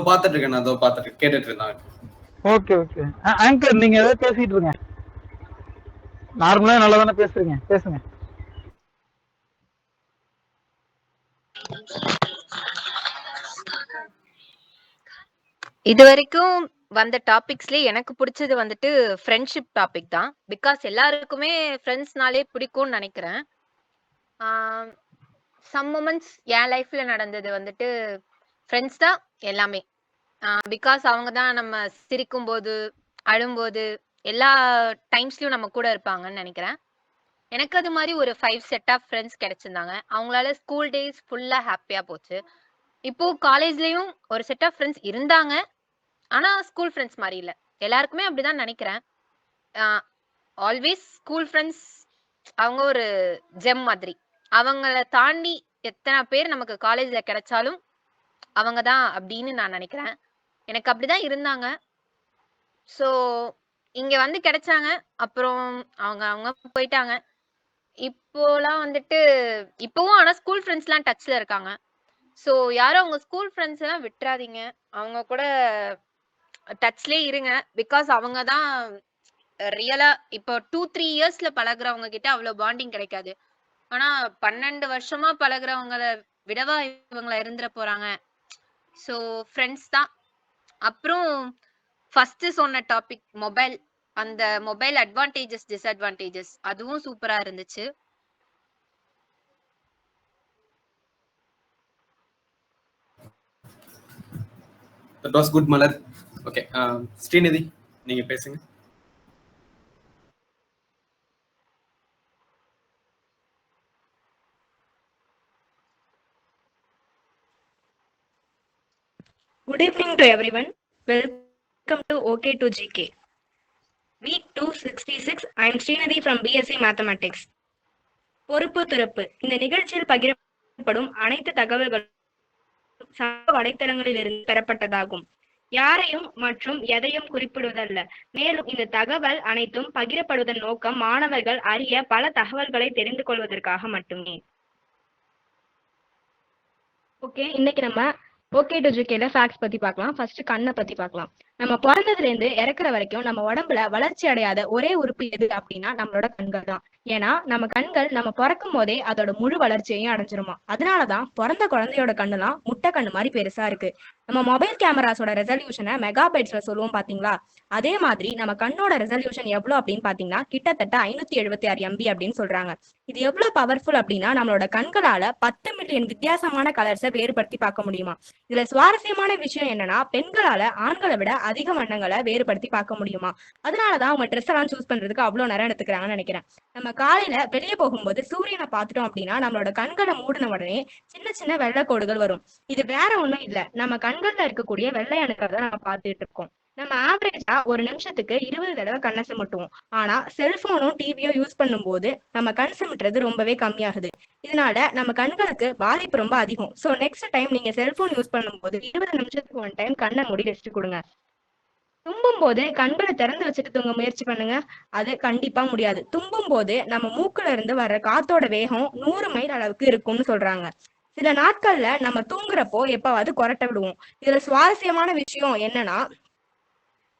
பாத்துட்டு இருக்கேன். நான் பாத்துட்டு கேட்டுட்டு இருந்தேன். Okay okay. ஆங்கர் நீங்க ஏதாவது பேசிட்டு இருங்க. நார்மலா நல்லா தானே பேசுறீங்க, பேசுங்க. இது வரைக்கும் வந்த டாபிக்ஸ்லயே எனக்கு பிடிச்சது வந்துட்டு ஃப்ரெண்ட்ஷிப் டாபிக் தான். பிகாஸ் எல்லாருக்குமே ஃப்ரெண்ட்ஸ்னாலே பிடிக்கும்னு நினைக்கிறேன். சம் மொமெண்ட்ஸ் என் லைஃப்ல நடந்தது வந்துட்டு ஃப்ரெண்ட்ஸ் தான் எல்லாமே. பிகாஸ் அவங்க தான் நம்ம சிரிக்கும் போது, அழும்போது, எல்லா டைம்ஸ்லயும் நம்ம கூட இருப்பாங்கன்னு நினைக்கிறேன். எனக்கு அது மாதிரி ஒரு 5 செட் ஆஃப் ஃப்ரெண்ட்ஸ் கிடைச்சிருந்தாங்க. அவங்களால ஸ்கூல் டேஸ் ஃபுல்லா ஹாப்பியா போச்சு. இப்போ காலேஜ்லயும் ஒரு செட் ஆஃப் ஃப்ரெண்ட்ஸ் இருந்தாங்க. ஆனா ஸ்கூல் ஃப்ரெண்ட்ஸ் மாதிரி இல்ல. எல்லாருக்குமே அப்படிதான் நினைக்கிறேன். ஆல்வேஸ் ஸ்கூல் ஃப்ரெண்ட்ஸ் அவங்க ஒரு ஜெம் மாதிரி. அவங்கள தாண்டி எத்தனை பேர் நமக்கு காலேஜ்ல கிடைச்சாலும் அவங்க தான் அப்படின்னு நான் நினைக்கிறேன். எனக்கு அப்படிதான் இருந்தாங்க. ஸோ இங்க வந்து கிடைச்சாங்க. அப்புறம் அவங்க அவங்க போயிட்டாங்க. இப்போலாம் வந்துட்டு இப்பவும் ஆனா ஸ்கூல் ஃப்ரெண்ட்ஸ்லாம் டச்ல இருக்காங்க. ஸோ யாரும் அவங்க ஸ்கூல் ஃப்ரெண்ட்ஸ் எல்லாம் விட்டுறாதீங்க. அவங்க கூட டச்லயே இருங்க. பிகாஸ் அவங்க தான் ரியலா இப்போ 2-3 இயர்ஸ்ல பழகுறவங்க கிட்ட அவ்வளவு பாண்டிங் கிடைக்காது. ஆனா 12 வருஷமா பழகுறவங்கள விடவா இவங்கள இருந்துட போறாங்க. ஸோ ஃப்ரெண்ட்ஸ் தான். அப்புறம் ஃபர்ஸ்ட் சொன்ன டாபிக் மொபைல். அந்த மொபைல் அட்வான்டேஜஸ் டிஸ்அட்வான்டேஜஸ் அதுவும் சூப்பரா இருந்துச்சு. That was good, Malar. Okay, Srinidhi நீங்க பேசுங்க. Good evening to everyone. Welcome to OK to GK. Week 266. I am Srinidhi from BSc Mathematics. பொறுப்பு துறப்பு. இந்த நிகழ்ச்சியில் பகிரப்படும் அனைத்து தகவல்களும் சமூக வலைத்தளங்களில் இருந்து பெறப்பட்டதாகும். யாரையும் மற்றும் எதையும் குறிப்பிடுவதல்ல. மேலும் இந்த தகவல் அனைத்தும் பகிரப்படுவதன் நோக்கம் மாணவர்கள் அறிய பல தகவல்களை தெரிந்து கொள்வதற்காக மட்டுமே. ஓகே, இன்னைக்கு நம்ம ஓகே டு ஜிகேல ஃபேக்ட்ஸ் பத்தி பார்க்கலாம். ஃபர்ஸ்ட் கண்ணை பத்தி பார்க்கலாம். நம்ம பிறந்ததுல இருந்து இறக்குற வரைக்கும் நம்ம உடம்புல வளர்ச்சி அடையாத ஒரே உறுப்பு எது அப்படின்னா நம்மளோட கண்கள் தான். ஏன்னா நம்ம கண்கள் நம்ம பிறக்கும் போதே அதோட முழு வளர்ச்சியையும் அடைஞ்சிருமா. அதனாலதான் பிறந்த குழந்தையோட கண்ணுலாம் முட்டை கண்ணு மாதிரி பெருசா இருக்கு. நம்ம மொபைல் கேமராஸோட ரெசல்யூஷனை மெகாபைட்ஸ்ல சொல்லுவோம் பாத்தீங்களா, அதே மாதிரி நம்ம கண்ணோட ரெசல்யூஷன் எவ்வளவு அப்படின்னு பாத்தீங்கன்னா கிட்டத்தட்ட 576 MB அப்படின்னு சொல்றாங்க. இது எவ்வளவு பவர்ஃபுல் அப்படின்னா நம்மளோட கண்களால 10 மில்லியன் வித்தியாசமான கலர்ஸை வேறுபடுத்தி பார்க்க முடியுமா. இதுல சுவாரஸ்யமான விஷயம் என்னன்னா பெண்களால ஆண்களை விட அதிக வண்ணங்களை வேறுபடுத்தி பார்க்க முடியுமா. அதனாலதான் அவங்க ட்ரெஸ் எல்லாம் சூஸ் பண்றதுக்கு அவ்வளவு நேரம் எடுத்துக்கிறாங்கன்னு நினைக்கிறேன். நம்ம காலையில வெளியே போகும்போது சூரியனை பார்த்துட்டோம் அப்படின்னா நம்மளோட கண்களை மூடின உடனே சின்ன சின்ன வெள்ளை கோடுகள் வரும். இது வேற ஒண்ணும் இல்ல, நம்ம கண்கள்ல இருக்கக்கூடிய வெள்ளை அணுக்கள் தான் நம்ம பார்த்துட்டு இருக்கோம். நம்ம ஆவரேஜா ஒரு நிமிஷத்துக்கு 20 தடவை கண்ணை சிமிட்டுவோம். ஆனா செல்போனும் டிவியோ யூஸ் பண்ணும் போது நம்ம கண் சிமிட்டுறது ரொம்பவே கம்மியாகுது. இதனால நம்ம கண்களுக்கு பாதிப்பு ரொம்ப அதிகம். சோ நெக்ஸ்ட் டைம் நீங்க செல்போன் யூஸ் பண்ணும்போது 20 நிமிஷத்துக்கு ஒன் டைம் கண்ணை மூடி ரெஸ்ட் கொடுங்க. தும்பும் போது கண்களை திறந்து வச்சுட்டு தூங்க முயற்சி பண்ணுங்க. அது கண்டிப்பா முடியாது. தும்பும் போது நம்ம மூக்குல இருந்து வர்ற காத்தோட வேகம் 100 மைல் அளவுக்கு இருக்கும்னு சொல்றாங்க. சில நாட்கள்ல நம்ம தூங்குறப்போ எப்பாவது கொரட்டை விடுவோம். இதுல சுவாரஸ்யமான விஷயம் என்னன்னா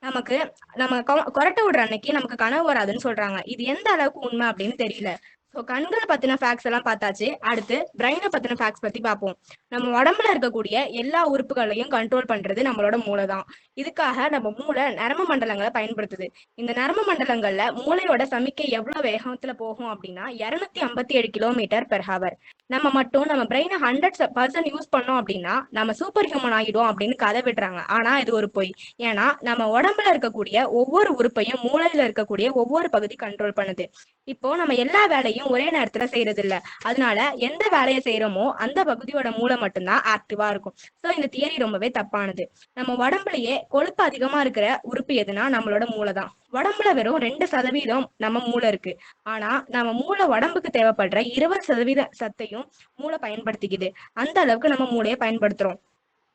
நம்ம கொரட்டை விடுற அன்னைக்கு நமக்கு கனவு வராதுன்னு சொல்றாங்க. இது எந்த அளவுக்கு உண்மை அப்படின்னு தெரியல. ஸோ கண்களை பத்தின ஃபேக்ட்ஸ் எல்லாம் பார்த்தாச்சு. அடுத்து பிரெயினை பத்தின ஃபேக்ட்ஸ் பத்தி பார்ப்போம். நம்ம உடம்புல இருக்கக்கூடிய எல்லா உறுப்புகளையும் கண்ட்ரோல் பண்றது நம்மளோட மூளை தான். இதுக்காக நம்ம மூளை நரம்பு மண்டலங்களை பயன்படுத்துது. இந்த நரம்பு மண்டலங்கள்ல மூளையோட சமிக்கை எவ்வளவு வேகத்துல போகும் அப்படின்னா 257 km/h. நம்ம மட்டும் நம்ம பிரெயினை 100% யூஸ் பண்ணோம் அப்படின்னா நம்ம சூப்பர் ஹியூமன் ஆகிடும் அப்படின்னு கதை விடுறாங்க. ஆனா இது ஒரு பொய். ஏன்னா நம்ம உடம்புல இருக்கக்கூடிய ஒவ்வொரு உறுப்பையும் மூளையில இருக்கக்கூடிய ஒவ்வொரு பகுதி கண்ட்ரோல் பண்ணுது. இப்போ நம்ம எல்லா வேலையும் ஒரே நேரத்துல செய்யறது இல்ல. அதனால எந்த வேலையை செய்யறோமோ அந்த பகுதியோட மூளை மட்டும்தான் ஆக்டிவா இருக்கும். சோ இந்த தியரி ரொம்பவே தப்பானது. நம்ம உடம்புலயே கொழுப்பு அதிகமா இருக்கிற உறுப்பு எதுனா நம்மளோட மூளை தான். உடம்புல வெறும் 2% நம்ம மூளை இருக்கு. ஆனா நம்ம மூளை உடம்புக்கு தேவைப்படுற 20% சத்தையும் மூளை பயன்படுத்திக்குது. அந்த அளவுக்கு நம்ம மூளையை பயன்படுத்துறோம்.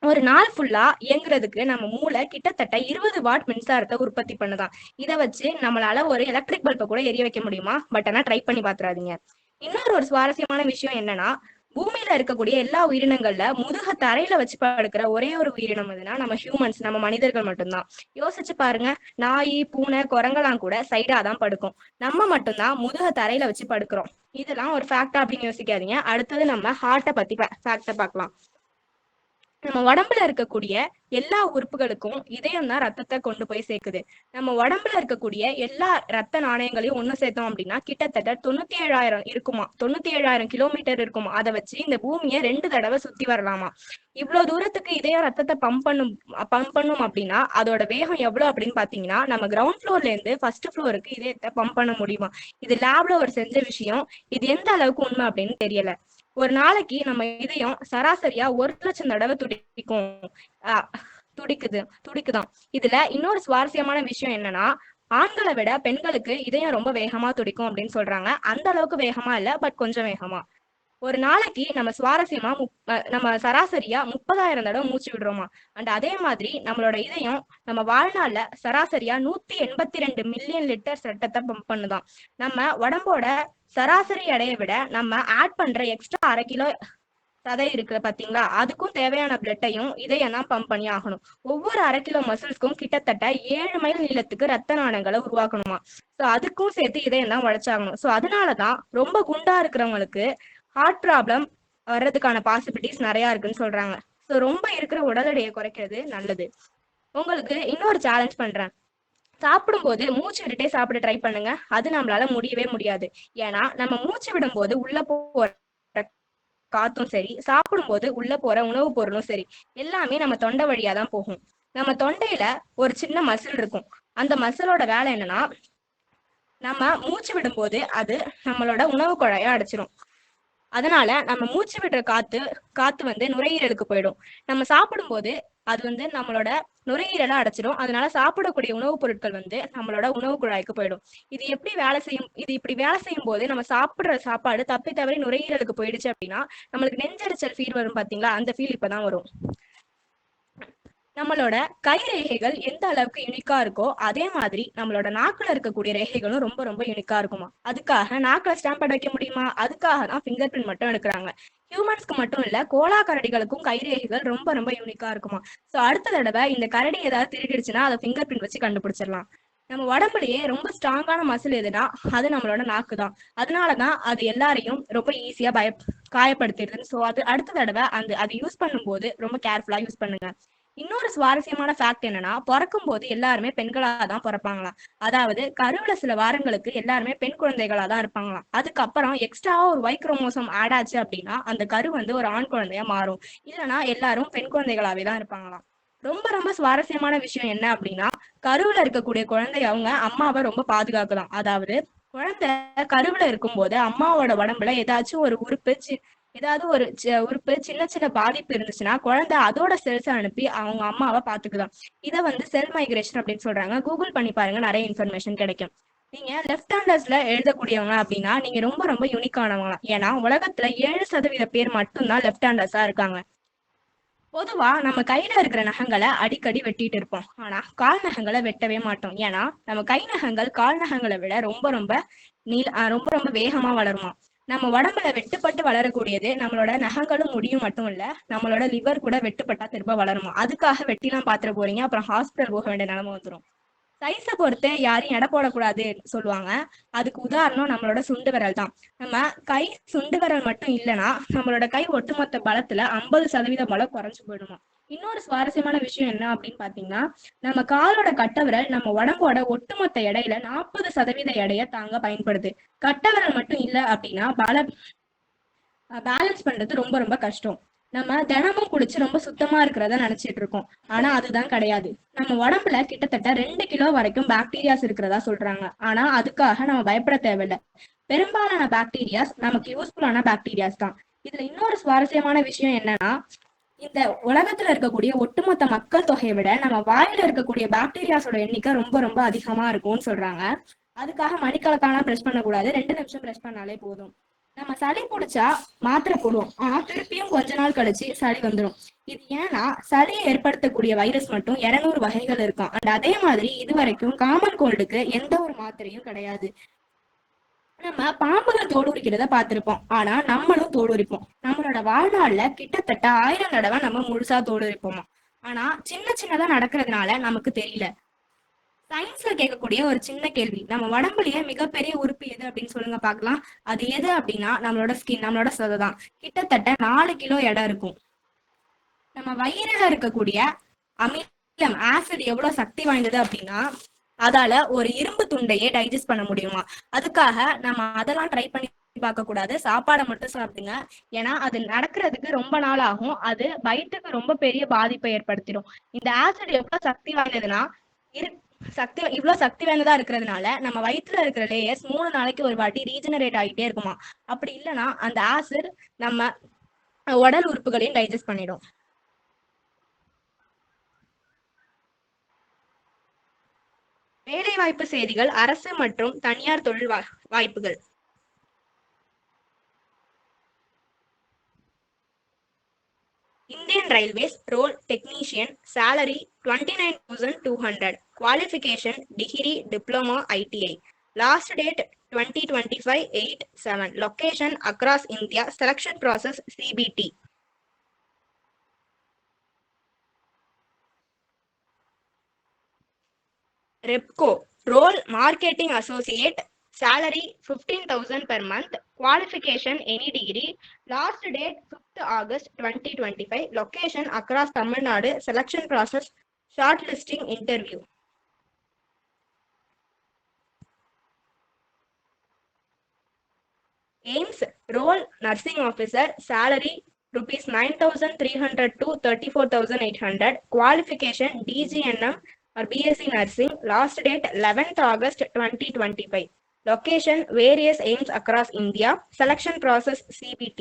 ஒரு நாள் ஃபுல்லா இயங்குறதுக்கு நம்ம மூளை கிட்டத்தட்ட 20 வாட் மின்சாரத்தை உற்பத்தி பண்ணுதான். இதை வச்சு நம்மளால ஒரு எலக்ட்ரிக் பல்பை கூட எரிய வைக்க முடியுமா? பட் ஆனா ட்ரை பண்ணி பாத்துறாதீங்க. இன்னொரு ஒரு சுவாரஸ்யமான விஷயம் என்னன்னா பூமியில இருக்கக்கூடிய எல்லா உயிரினங்கள்ல முதுக தரையில வச்சு படுக்கிற ஒரே ஒரு உயிரினம் எதுனா நம்ம ஹியூமன்ஸ், நம்ம மனிதர்கள் மட்டும்தான். யோசிச்சு பாருங்க, நாய், பூனை, குரங்கெல்லாம் கூட சைடா தான் படுக்கும். நம்ம மட்டும்தான் முதுக தரையில வச்சு படுக்கிறோம். இதெல்லாம் ஒரு ஃபேக்டா அப்படின்னு யோசிக்காதீங்க. அடுத்தது நம்ம ஹார்ட்டை பத்தி ஃபேக்டை பார்க்கலாம். நம்ம உடம்புல இருக்கக்கூடிய எல்லா உறுப்புகளுக்கும் இதயம் தான் ரத்தத்தை கொண்டு போய் சேர்க்குது. நம்ம உடம்புல இருக்கக்கூடிய எல்லா ரத்த நாணயங்களையும் ஒண்ணு சேர்த்தோம் அப்படின்னா கிட்டத்தட்ட 97,000 இருக்குமா, 97,000 கிலோமீட்டர் இருக்குமா. அதை வச்சு இந்த பூமியை 2 தடவை சுத்தி வரலாமா. இவ்வளவு தூரத்துக்கு இதயம் ரத்தத்தை பம்ப் பண்ணும் அப்படின்னா அதோட வேகம் எவ்வளவு அப்படின்னு பாத்தீங்கன்னா நம்ம கிரவுண்ட் ஃப்ளோர்ல இருந்து ஃபர்ஸ்ட் ஃப்ளோருக்கு இதயத்தை பம்ப் பண்ண முடியுமா. இது லேப்ல ஒரு செஞ்ச விஷயம். இது எந்த அளவுக்கு உண்மை அப்படின்னு தெரியல. ஒரு நாளைக்கு நம்ம இதயம் சராசரியா 1,00,000 தடவை துடிக்குதான். இதுல இன்னொரு சுவாரஸ்யமான விஷயம் என்னன்னா ஆண்களை விட பெண்களுக்கு இதயம் ரொம்ப வேகமா துடிக்கும் அப்படின்னு சொல்றாங்க. அந்த அளவுக்கு வேகமா இல்ல, பட் கொஞ்சம் வேகமா. ஒரு நாளைக்கு நம்ம சராசரியா 30,000 தடவை மூச்சு விடுறோமா. அண்ட் அதே மாதிரி நம்மளோட இதயம் நம்ம வாழ்நாள்ல சராசரியா 182 மில்லியன் லிட்டர் ரத்தத்தை பம்ப் பண்ணுதான். நம்ம உடம்போட சராசரி எடையை விட நம்ம ஆட் பண்ற எக்ஸ்ட்ரா 1/2 கிலோ சதை இருக்கு பாத்தீங்களா, அதுக்கும் தேவையான பிளட்டையும் இதயம் தான் பம்ப் பண்ணி ஆகணும். ஒவ்வொரு 1/2 கிலோ மசில்ஸ்க்கும் கிட்டத்தட்ட 7 மைல் நீளத்துக்கு ரத்த நாணங்களை உருவாக்கணுமா. சோ அதுக்கும் சேர்த்து இதயம் தான் உழைச்சாகணும். சோ அதனாலதான் ரொம்ப குண்டா இருக்கிறவங்களுக்கு ஹார்ட் ப்ராப்ளம் வர்றதுக்கான பாசிபிலிட்டிஸ் நிறைய இருக்குன்னு சொல்றாங்க. ஸோ ரொம்ப இருக்கிற உடல் எடையை குறைக்கிறது நல்லது. உங்களுக்கு இன்னொரு சேலஞ்ச் பண்றேன். சாப்பிடும்போது மூச்சு விட்டுட்டே சாப்பிட ட்ரை பண்ணுங்க. அது நம்மளால முடியவே முடியாது. ஏன்னா நம்ம மூச்சு விடும்போது உள்ள போற காத்தும் சரி, சாப்பிடும்போது உள்ள போற உணவுப் பொருளும் சரி, எல்லாமே நம்ம தொண்டை வழியா தான் போகும். நம்ம தொண்டையில ஒரு சின்ன மசில் இருக்கும். அந்த மசிலோட வேலை என்னன்னா நம்ம மூச்சு விடும்போது அது நம்மளோட உணவு குழாயை அடைச்சிரும். அதனால நம்ம மூச்சு விடுற காத்து வந்து நுரையீரலுக்கு போயிடும். நம்ம சாப்பிடும்போது அது வந்து நம்மளோட நுரையீரலை அடைச்சிடும். அதனால சாப்பிடக்கூடிய உணவுப் பொருட்கள் வந்து நம்மளோட உணவு குழாய்க்கு போயிடும். இது இப்படி வேலை செய்யும் போது நம்ம சாப்பிடுற சாப்பாடு தப்பி தவறி நுரையீரலுக்கு போயிடுச்சு அப்படின்னா நம்மளுக்கு நெஞ்செரிச்சல் ஃபீல் வரும் பாத்தீங்களா, அந்த ஃபீல் இப்பதான் வரும். நம்மளோட கை ரேகைகள் எந்த அளவுக்கு யூனிக்கா இருக்கோ அதே மாதிரி நம்மளோட நாக்குல இருக்கக்கூடிய ரேகைகளும் ரொம்ப ரொம்ப யூனிக்கா இருக்குமா. அதுக்காக நாக்குல ஸ்டாம்ப் வைக்க முடியுமா? அதுக்காக தான் ஃபிங்கர் பிரிண்ட் மட்டும் எடுக்கிறாங்க. ஹியூமன்ஸ்க்கு மட்டும் இல்ல, கோலா கரடிகளுக்கும் கை ரேகைகள் ரொம்ப ரொம்ப யூனிக்கா இருக்குமா. சோ அடுத்த தடவை இந்த கரடி ஏதாவது திருடிடுச்சுன்னா அதை ஃபிங்கர் பிரிண்ட் வச்சு கண்டுபிடிச்சிடலாம். நம்ம உடம்புலயே ரொம்ப ஸ்ட்ராங்கான மசில் எதுனா அது நம்மளோட நாக்கு தான். அதனாலதான் அது எல்லாரையும் ரொம்ப ஈஸியா காயப்படுத்திடுது. சோ அது அடுத்த தடவை அதை யூஸ் பண்ணும்போது ரொம்ப கேர்ஃபுல்லா யூஸ் பண்ணுங்க. இன்னொரு சுவாரஸ்யமான ஃபேக்ட் என்னன்னா, பிறக்கும் போது எல்லாருமே பெண்களா தான் பிறப்பாங்களாம். அதாவது கருவுல சில வாரங்களுக்கு எல்லாருமே பெண் குழந்தைகளா தான் இருப்பாங்களாம். அதுக்கப்புறம் எக்ஸ்ட்ராவா ஒரு Y குரோமோசோம் ஆட் ஆச்சு அப்படின்னா அந்த கரு வந்து ஒரு ஆண் குழந்தையா மாறும். இல்லைன்னா எல்லாரும் பெண் குழந்தைகளாவே தான் இருப்பாங்களாம். ரொம்ப ரொம்ப சுவாரஸ்யமான விஷயம் என்ன அப்படின்னா, கருவுல இருக்கக்கூடிய குழந்தை அவங்க அம்மாவை ரொம்ப பாதுகாக்கலாம். அதாவது குழந்தை கருவுல இருக்கும்போது அம்மாவோட உடம்புல ஏதாச்சும் ஒரு உறுப்பு சின்ன சின்ன பாதிப்பு இருந்துச்சுன்னா குழந்தை அதோட செல்ஸ் அனுப்பி அவங்க அம்மாவை பாத்துக்குதான். இதை வந்து செல் மைக்ரேஷன் அப்படின்னு சொல்றாங்க. கூகுள் பண்ணி பாருங்க, நிறைய இன்ஃபர்மேஷன் கிடைக்கும். நீங்க லெஃப்ட் ஹேண்டர்ஸ்ல எழுதக்கூடியவங்க அப்படின்னா நீங்க ரொம்ப ரொம்ப யூனிக்கானவங்களாம். ஏன்னா உலகத்துல 7% பேர் மட்டும்தான் லெஃப்ட் ஹேண்டர்ஸா இருக்காங்க. பொதுவா நம்ம கையில இருக்கிற நகங்களை அடிக்கடி வெட்டிட்டு இருப்போம். ஆனா கால் நகங்களை வெட்டவே மாட்டோம். ஏன்னா நம்ம கை நகங்கள் கால் நகங்களை விட ரொம்ப ரொம்ப ரொம்ப ரொம்ப வேகமா வளருமா. நம்ம உடம்புல வெட்டுப்பட்டு வளரக்கூடியது நம்மளோட நகங்களும் முடியும் மட்டும் இல்ல, நம்மளோட லிவர் கூட வெட்டுப்பட்டா திரும்ப வளருமா. அதுக்காக வெட்டிலாம் பாத்துற போறீங்க, அப்புறம் ஹாஸ்பிட்டல் போக வேண்டிய நிலைமை வந்துடும். சைஸை பொறுத்து யாரையும் எடை போடக்கூடாது சொல்லுவாங்க. அதுக்கு உதாரணம் நம்மளோட சுண்டு விரல் தான். நம்ம கை சுண்டு விரல் மட்டும் இல்லைன்னா நம்மளோட கை ஒட்டுமொத்த பலத்துல 50% பலம் குறைஞ்சு போயிடுமா. இன்னொரு சுவாரஸ்யமான விஷயம் என்ன அப்படின்னு பாத்தீங்கன்னா, நம்ம காலோட கட்டை விரல் நம்ம உடம்போட ஒட்டுமொத்த எடையில 40% எடையை தாங்க பயன்படுது. கட்டை விரல் மட்டும் இல்லை அப்படின்னா பேலன்ஸ் பண்றது ரொம்ப ரொம்ப கஷ்டம். நம்ம தினமும் குளிச்சு ரொம்ப சுத்தமா இருக்கிறத நினைச்சிட்டு இருக்கோம். ஆனா அதுதான் கிடையாது. நம்ம உடம்புல கிட்டத்தட்ட 2 கிலோ வரைக்கும் பாக்டீரியாஸ் இருக்கிறதா சொல்றாங்க. ஆனா அதுக்காக நம்ம பயப்பட தேவையில்லை. பெரும்பாலான பாக்டீரியாஸ் நமக்கு யூஸ்ஃபுல்லான பாக்டீரியாஸ் தான். இதுல இன்னொரு சுவாரஸ்யமான விஷயம் என்னன்னா, இந்த உலகத்துல இருக்கக்கூடிய ஒட்டுமொத்த மக்கள் தொகையை விட நம்ம வாயில இருக்கக்கூடிய பாக்டீரியாஸோட எண்ணிக்கை ரொம்ப ரொம்ப அதிகமா இருக்கும்னு சொல்றாங்க. அதுக்காக மணிக்கணக்கான பிரஷ் பண்ணக்கூடாது, 2 நிமிஷம் பிரஷ் பண்ணாலே போதும். நம்ம சளி பிடிச்சா மாத்திரை போடுவோம், ஆனா திருப்பியும் கொஞ்ச நாள் கழிச்சு சளி வந்துடும். இது ஏன்னா சளியை ஏற்படுத்தக்கூடிய வைரஸ் மட்டும் 200 வகைகள் இருக்கும். அண்ட் அதே மாதிரி இது வரைக்கும் காமன் கோல்டுக்கு எந்த ஒரு மாத்திரையும் கிடையாது. நம்ம பாம்புகள் தோடு உரிக்கிறத பார்த்திருப்போம், ஆனா நம்மளும் தோடு உரிப்போம். நம்மளோட வாழ்நாள்ல கிட்டத்தட்ட 1000 தடவை நம்ம முழுசா தோடு உரிப்போமா. ஆனா சின்ன சின்னதா நடக்கிறதுனால நமக்கு தெரியல. சயின்ஸ்ல கேட்கக்கூடிய ஒரு சின்ன கேள்வி, நம்ம உடம்புலயே மிகப்பெரிய உறுப்பு எது அப்படின்னு சொல்லுங்க பாக்கலாம். அது எது அப்படின்னா நம்மளோட ஸ்கின், நம்மளோட சதை தான். கிட்டத்தட்ட 4 கிலோ எடை இருக்கும். நம்ம வயிறுல இருக்கக்கூடிய அமிலம் ஆசிட் எவ்வளவு சக்தி வாய்ந்தது அப்படின்னா அதால ஒரு இரும்பு துண்டையே டைஜஸ்ட் பண்ண முடியுமா. அதுக்காக நம்ம அதெல்லாம் ட்ரை பண்ணி பார்க்க கூடாது, சாப்பாடை மட்டும் சாப்பிடுங்க. ஏன்னா அது நடக்கிறதுக்கு ரொம்ப நாள் ஆகும், அது வயிற்றுக்கு ரொம்ப பெரிய பாதிப்பை ஏற்படுத்திடும். இந்த ஆசிட் எவ்வளவு சக்தி வாய்ந்ததுன்னா இவ்வளவு சக்தி வாய்ந்ததா இருக்கிறதுனால நம்ம வயிற்றுல இருக்கிற லேயர்ஸ் 3 நாளைக்கு ஒரு வாட்டி ரீஜெனரேட் ஆகிட்டே இருக்குமா. அப்படி இல்லைன்னா அந்த ஆசிட் நம்ம உடல் உறுப்புகளையும் டைஜஸ்ட் பண்ணிடும். வேலைவாய்ப்பு செய்திகள், அரசு மற்றும் தனியார் தொழில் வாய்ப்புகள். Indian Railways role technician, salary 29,200, qualification degree, diploma, ITI, last date 2025/8/7, location across India, selection process CBT. Repco role marketing associate, salary 15,000 per month, qualification any degree, last date 5th August 2025, location across Tamil Nadu, selection process shortlisting interview. AIMS role nursing officer, salary rupees 9,300 to 34,800, qualification DGNM or BSc nursing, last date 11th August 2025, location various AIMS across India, selection process CBT.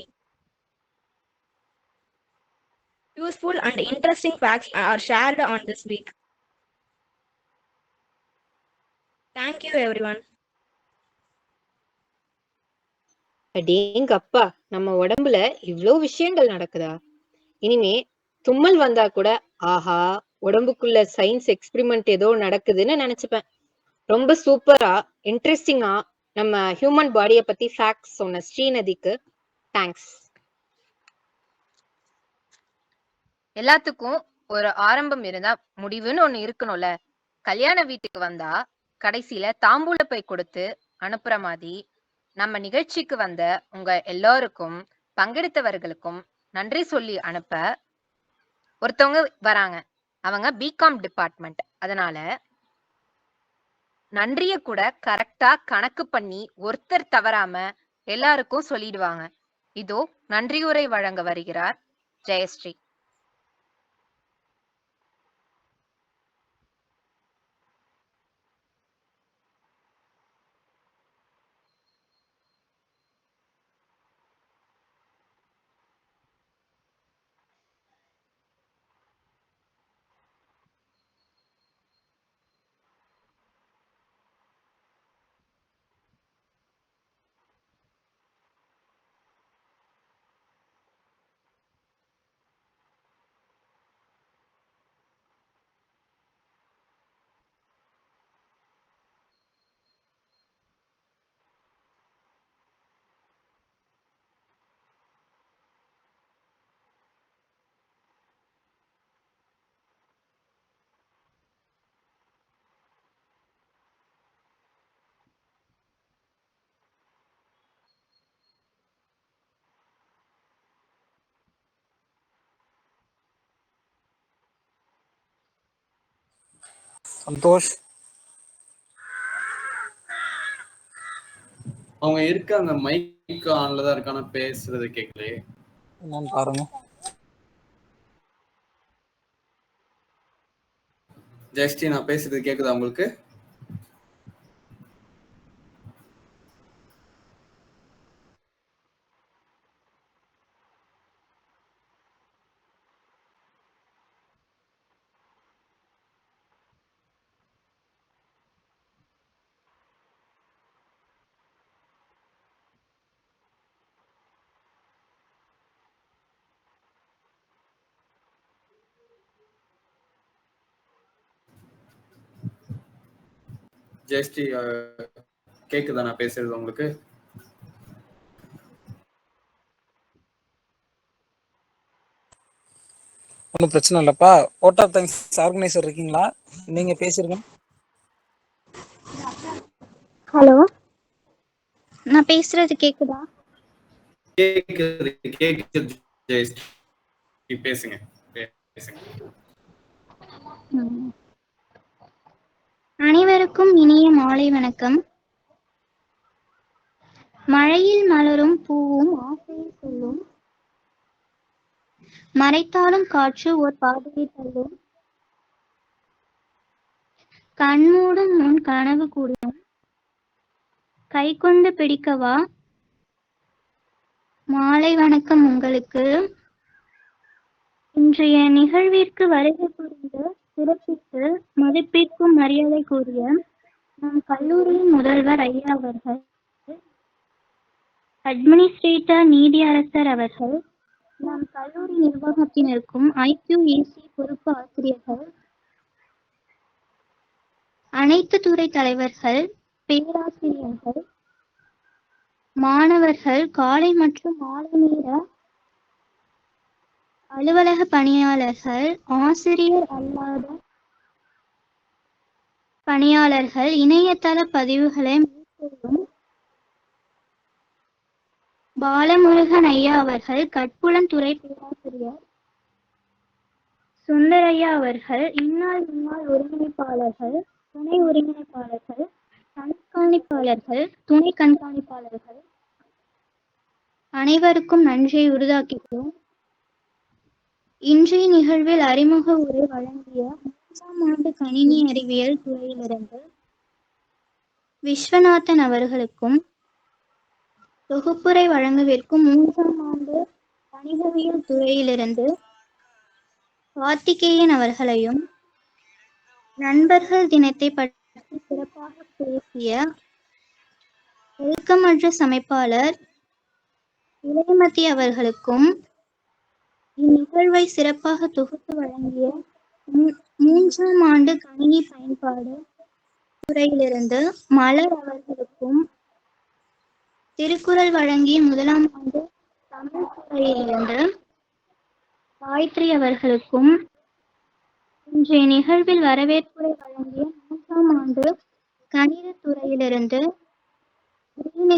useful and interesting facts are shared on this week. Thank you everyone. அடேங்கப்பா, நம்ம உடம்புல இவ்ளோ விஷயங்கள் நடக்குதா? இனிமே தும்மல் வந்தா கூட ஆஹா, உடம்புக்குள்ள சயின்ஸ் எக்ஸ்பிரிமெண்ட் ஏதோ நடக்குதுன்னு நினைச்சுப்பேன். ரொம்ப சூப்பரா இன்ட்ரெஸ்டிங்கா நம்ம ஹியூமன் பாடிய பத்தி ஃபேக்ட்ஸ் சொன்ன ஸ்ரீநதிக்கு தேங்க்ஸ். எல்லாத்துக்கும் ஒரு ஆரம்பம் இருந்தா முடிவுன்னு ஒண்ணு இருக்கணும்ல. கல்யாண வீட்டுக்கு வந்தா கடைசியில தாம்பூல பை கொடுத்து அனுப்புற மாதிரி நம்ம நிகழ்ச்சிக்கு வந்த உங்க எல்லாருக்கும் பங்கெடுத்தவர்களுக்கும் நன்றி சொல்லி அனுப்ப ஒருத்தவங்க வராங்க. அவங்க பிகாம் டிபார்ட்மெண்ட். அதனால நன்றிய கூட கரெக்டா கணக்கு பண்ணி ஒருத்தர் தவறாம எல்லாருக்கும் சொல்லிடுவாங்க. இதோ நன்றியுரை வழங்க வருகிறார் ஜெயஸ்ரீ. சந்தோஷ் அவங்க இருக்க அந்த மைக் ஆன்ல தான் இருக்கான, பேசுறது கேட்கலையே. என்னன்னு பாருங்க. ஜெயஸ்ரீ, நான் பேசுறது கேக்குதா உங்களுக்கு? ஜெயஸ்ரீ, கேக்குதா நான் பேசுறது உங்களுக்கு? ஒன்றும் பிரச்சனை இல்லப்பா. ஓட் ஆஃப் தேங்க்ஸ் ஆர்கனைசர் இருக்கீங்களா? நீங்க பேசிருங்க. ஹலோ, நான் பேசுறது கேக்குதா? கேக்குது கேக்குது ஜெயஸ்ரீ, பேசுங்க பேசுங்க. அனைவருக்கும் இனிய மாலை வணக்கம். மழையில் மலரும் பூவும் ஆசையை சொல்லும், மறைத்தாலும் காற்று ஓர் பாதையை தள்ளும், கண்மூடும் முன் கனவு கூடும், கை கொண்டு பிடிக்கவா? மாலை வணக்கம் உங்களுக்கு. இன்றைய நிகழ்விற்கு வருகை புரிந்து சிறப்பித்து மதிப்பிற்கும் மரியாதை கூறிய நம் கல்லூரியின் முதல்வர் ஐயா அவர்கள், அட்மினிஸ்ட்ரேட்டர் நீதியரசர் அவர்கள், நம் கல்லூரி நிர்வாகத்தினருக்கும் IQAC பொறுப்பு ஆசிரியர்கள், அனைத்து துறை தலைவர்கள், பேராசிரியர்கள், மாணவர்கள், காலை மற்றும் மாலை நேர அலுவலக பணியாளர்கள், ஆசிரியர் அல்லாத பணியாளர்கள், இணையதள பதிவுகளை மேற்கொள்ளும் பாலமுருகன் ஐயா அவர்கள், கற்புலன் துறை பேராசிரியர் சுந்தரையா அவர்கள், இந்நாள் முன்னாள் ஒருங்கிணைப்பாளர்கள், துணை ஒருங்கிணைப்பாளர்கள், கண்காணிப்பாளர்கள், துணை கண்காணிப்பாளர்கள் அனைவருக்கும் நன்றியை உரித்தாக்குகிறோம். இன்றைய நிகழ்வில் அறிமுக உரை வழங்கிய 3ஆம் ஆண்டு கணினி அறிவியல் துறையிலிருந்து விஸ்வநாதன் அவர்களுக்கும், தொகுப்புரை வழங்கவிருக்கும் 3ஆம் ஆண்டு வணிகவியல் துறையிலிருந்து கார்த்திகேயன் அவர்களையும் நண்பர்கள் தினத்தை பற்றி சிறப்பாக பேசிய ஒழுக்கமற்ற சமைப்பாளர் இளையமதி அவர்களுக்கும் இந்நிகழ்வை சிறப்பாக தொகுத்து வழங்கிய 3ஆம் ஆண்டு கணினி பயன்பாடு துறையிலிருந்து மலர் அவர்களுக்கும் திருக்குறள் வழங்கிய 1ஆம் ஆண்டு தமிழ் துறையிலிருந்து காயத்ரி அவர்களுக்கும் இன்றைய நிகழ்வில் வரவேற்புரை வழங்கிய 3ஆம் ஆண்டு கணித துறையிலிருந்து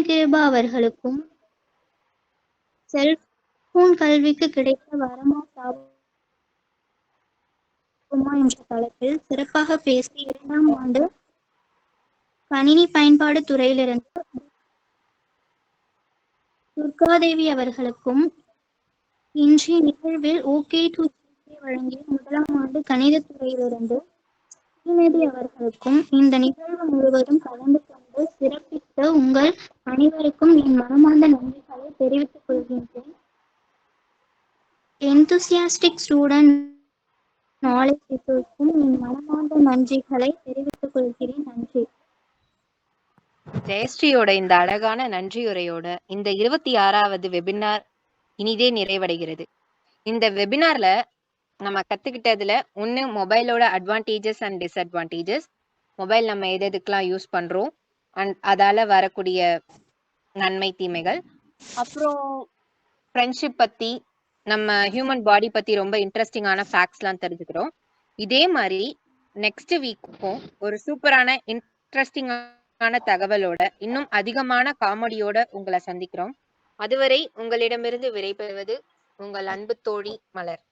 கிருபா அவர்களுக்கும் செல்போன் கல்விக்கு கிடைத்த வரமா சாபமா என்ற தலைப்பில் சிறப்பாக பேசி 2ஆம் ஆண்டு கணினி பயன்பாடு துறையிலிருந்து துர்காதேவி அவர்களுக்கும் இன்றைய நிகழ்வில் ஓகே டு வழங்கிய 1ஆம் ஆண்டு கணித துறையிலிருந்து ஸ்ரீமதி அவர்களுக்கும் இந்த நிகழ்வு முழுவதும் கலந்து கொண்டு சிறப்பித்த உங்கள் அனைவருக்கும் என் மனமார்ந்த நன்றிகளை தெரிவித்துக் கொள்கின்றேன். எந்தூசியாஸ்டிக் ஸ்டூடெண்ட் நாலேஜ் ரிசோர்ஸ்க்கும் என் மனமார்ந்த நன்றிகளை தெரிவித்துக் கொள்கிறேன். நன்றி. ஜெயஸ்ரீயோட இந்த அழகான நன்றியுரையோட இந்த 26வது வெபினார் இனிதே நிறைவடைகிறது. இந்த வெபினார்ல நம்ம கத்துக்கிட்டதுல ஒண்ணு மொபைலோட அட்வான்டேஜஸ் அண்ட் டிஸ்அட்வான்டேஜஸ், மொபைல் நம்ம எதுக்கெல்லாம் யூஸ் பண்றோம் அண்ட் அதால வரக்கூடிய நன்மை தீமைகள், அப்புறம் ஃப்ரெண்ட்ஷிப் பத்தி, நம்ம ஹியூமன் பாடி பத்தி ரொம்ப இன்ட்ரெஸ்டிங்கான ஃபேக்ட்ஸ்லாம் தெரிஞ்சுக்கிறோம். இதே மாதிரி நெக்ஸ்ட் வீக்கும் ஒரு சூப்பரான இன்ட்ரெஸ்டிங்கான தகவலோட இன்னும் அதிகமான காமெடியோட உங்களை சந்திக்கிறோம். அதுவரை உங்களிடமிருந்து விடைபெறுவது உங்கள் அன்பு தோழி மலர்.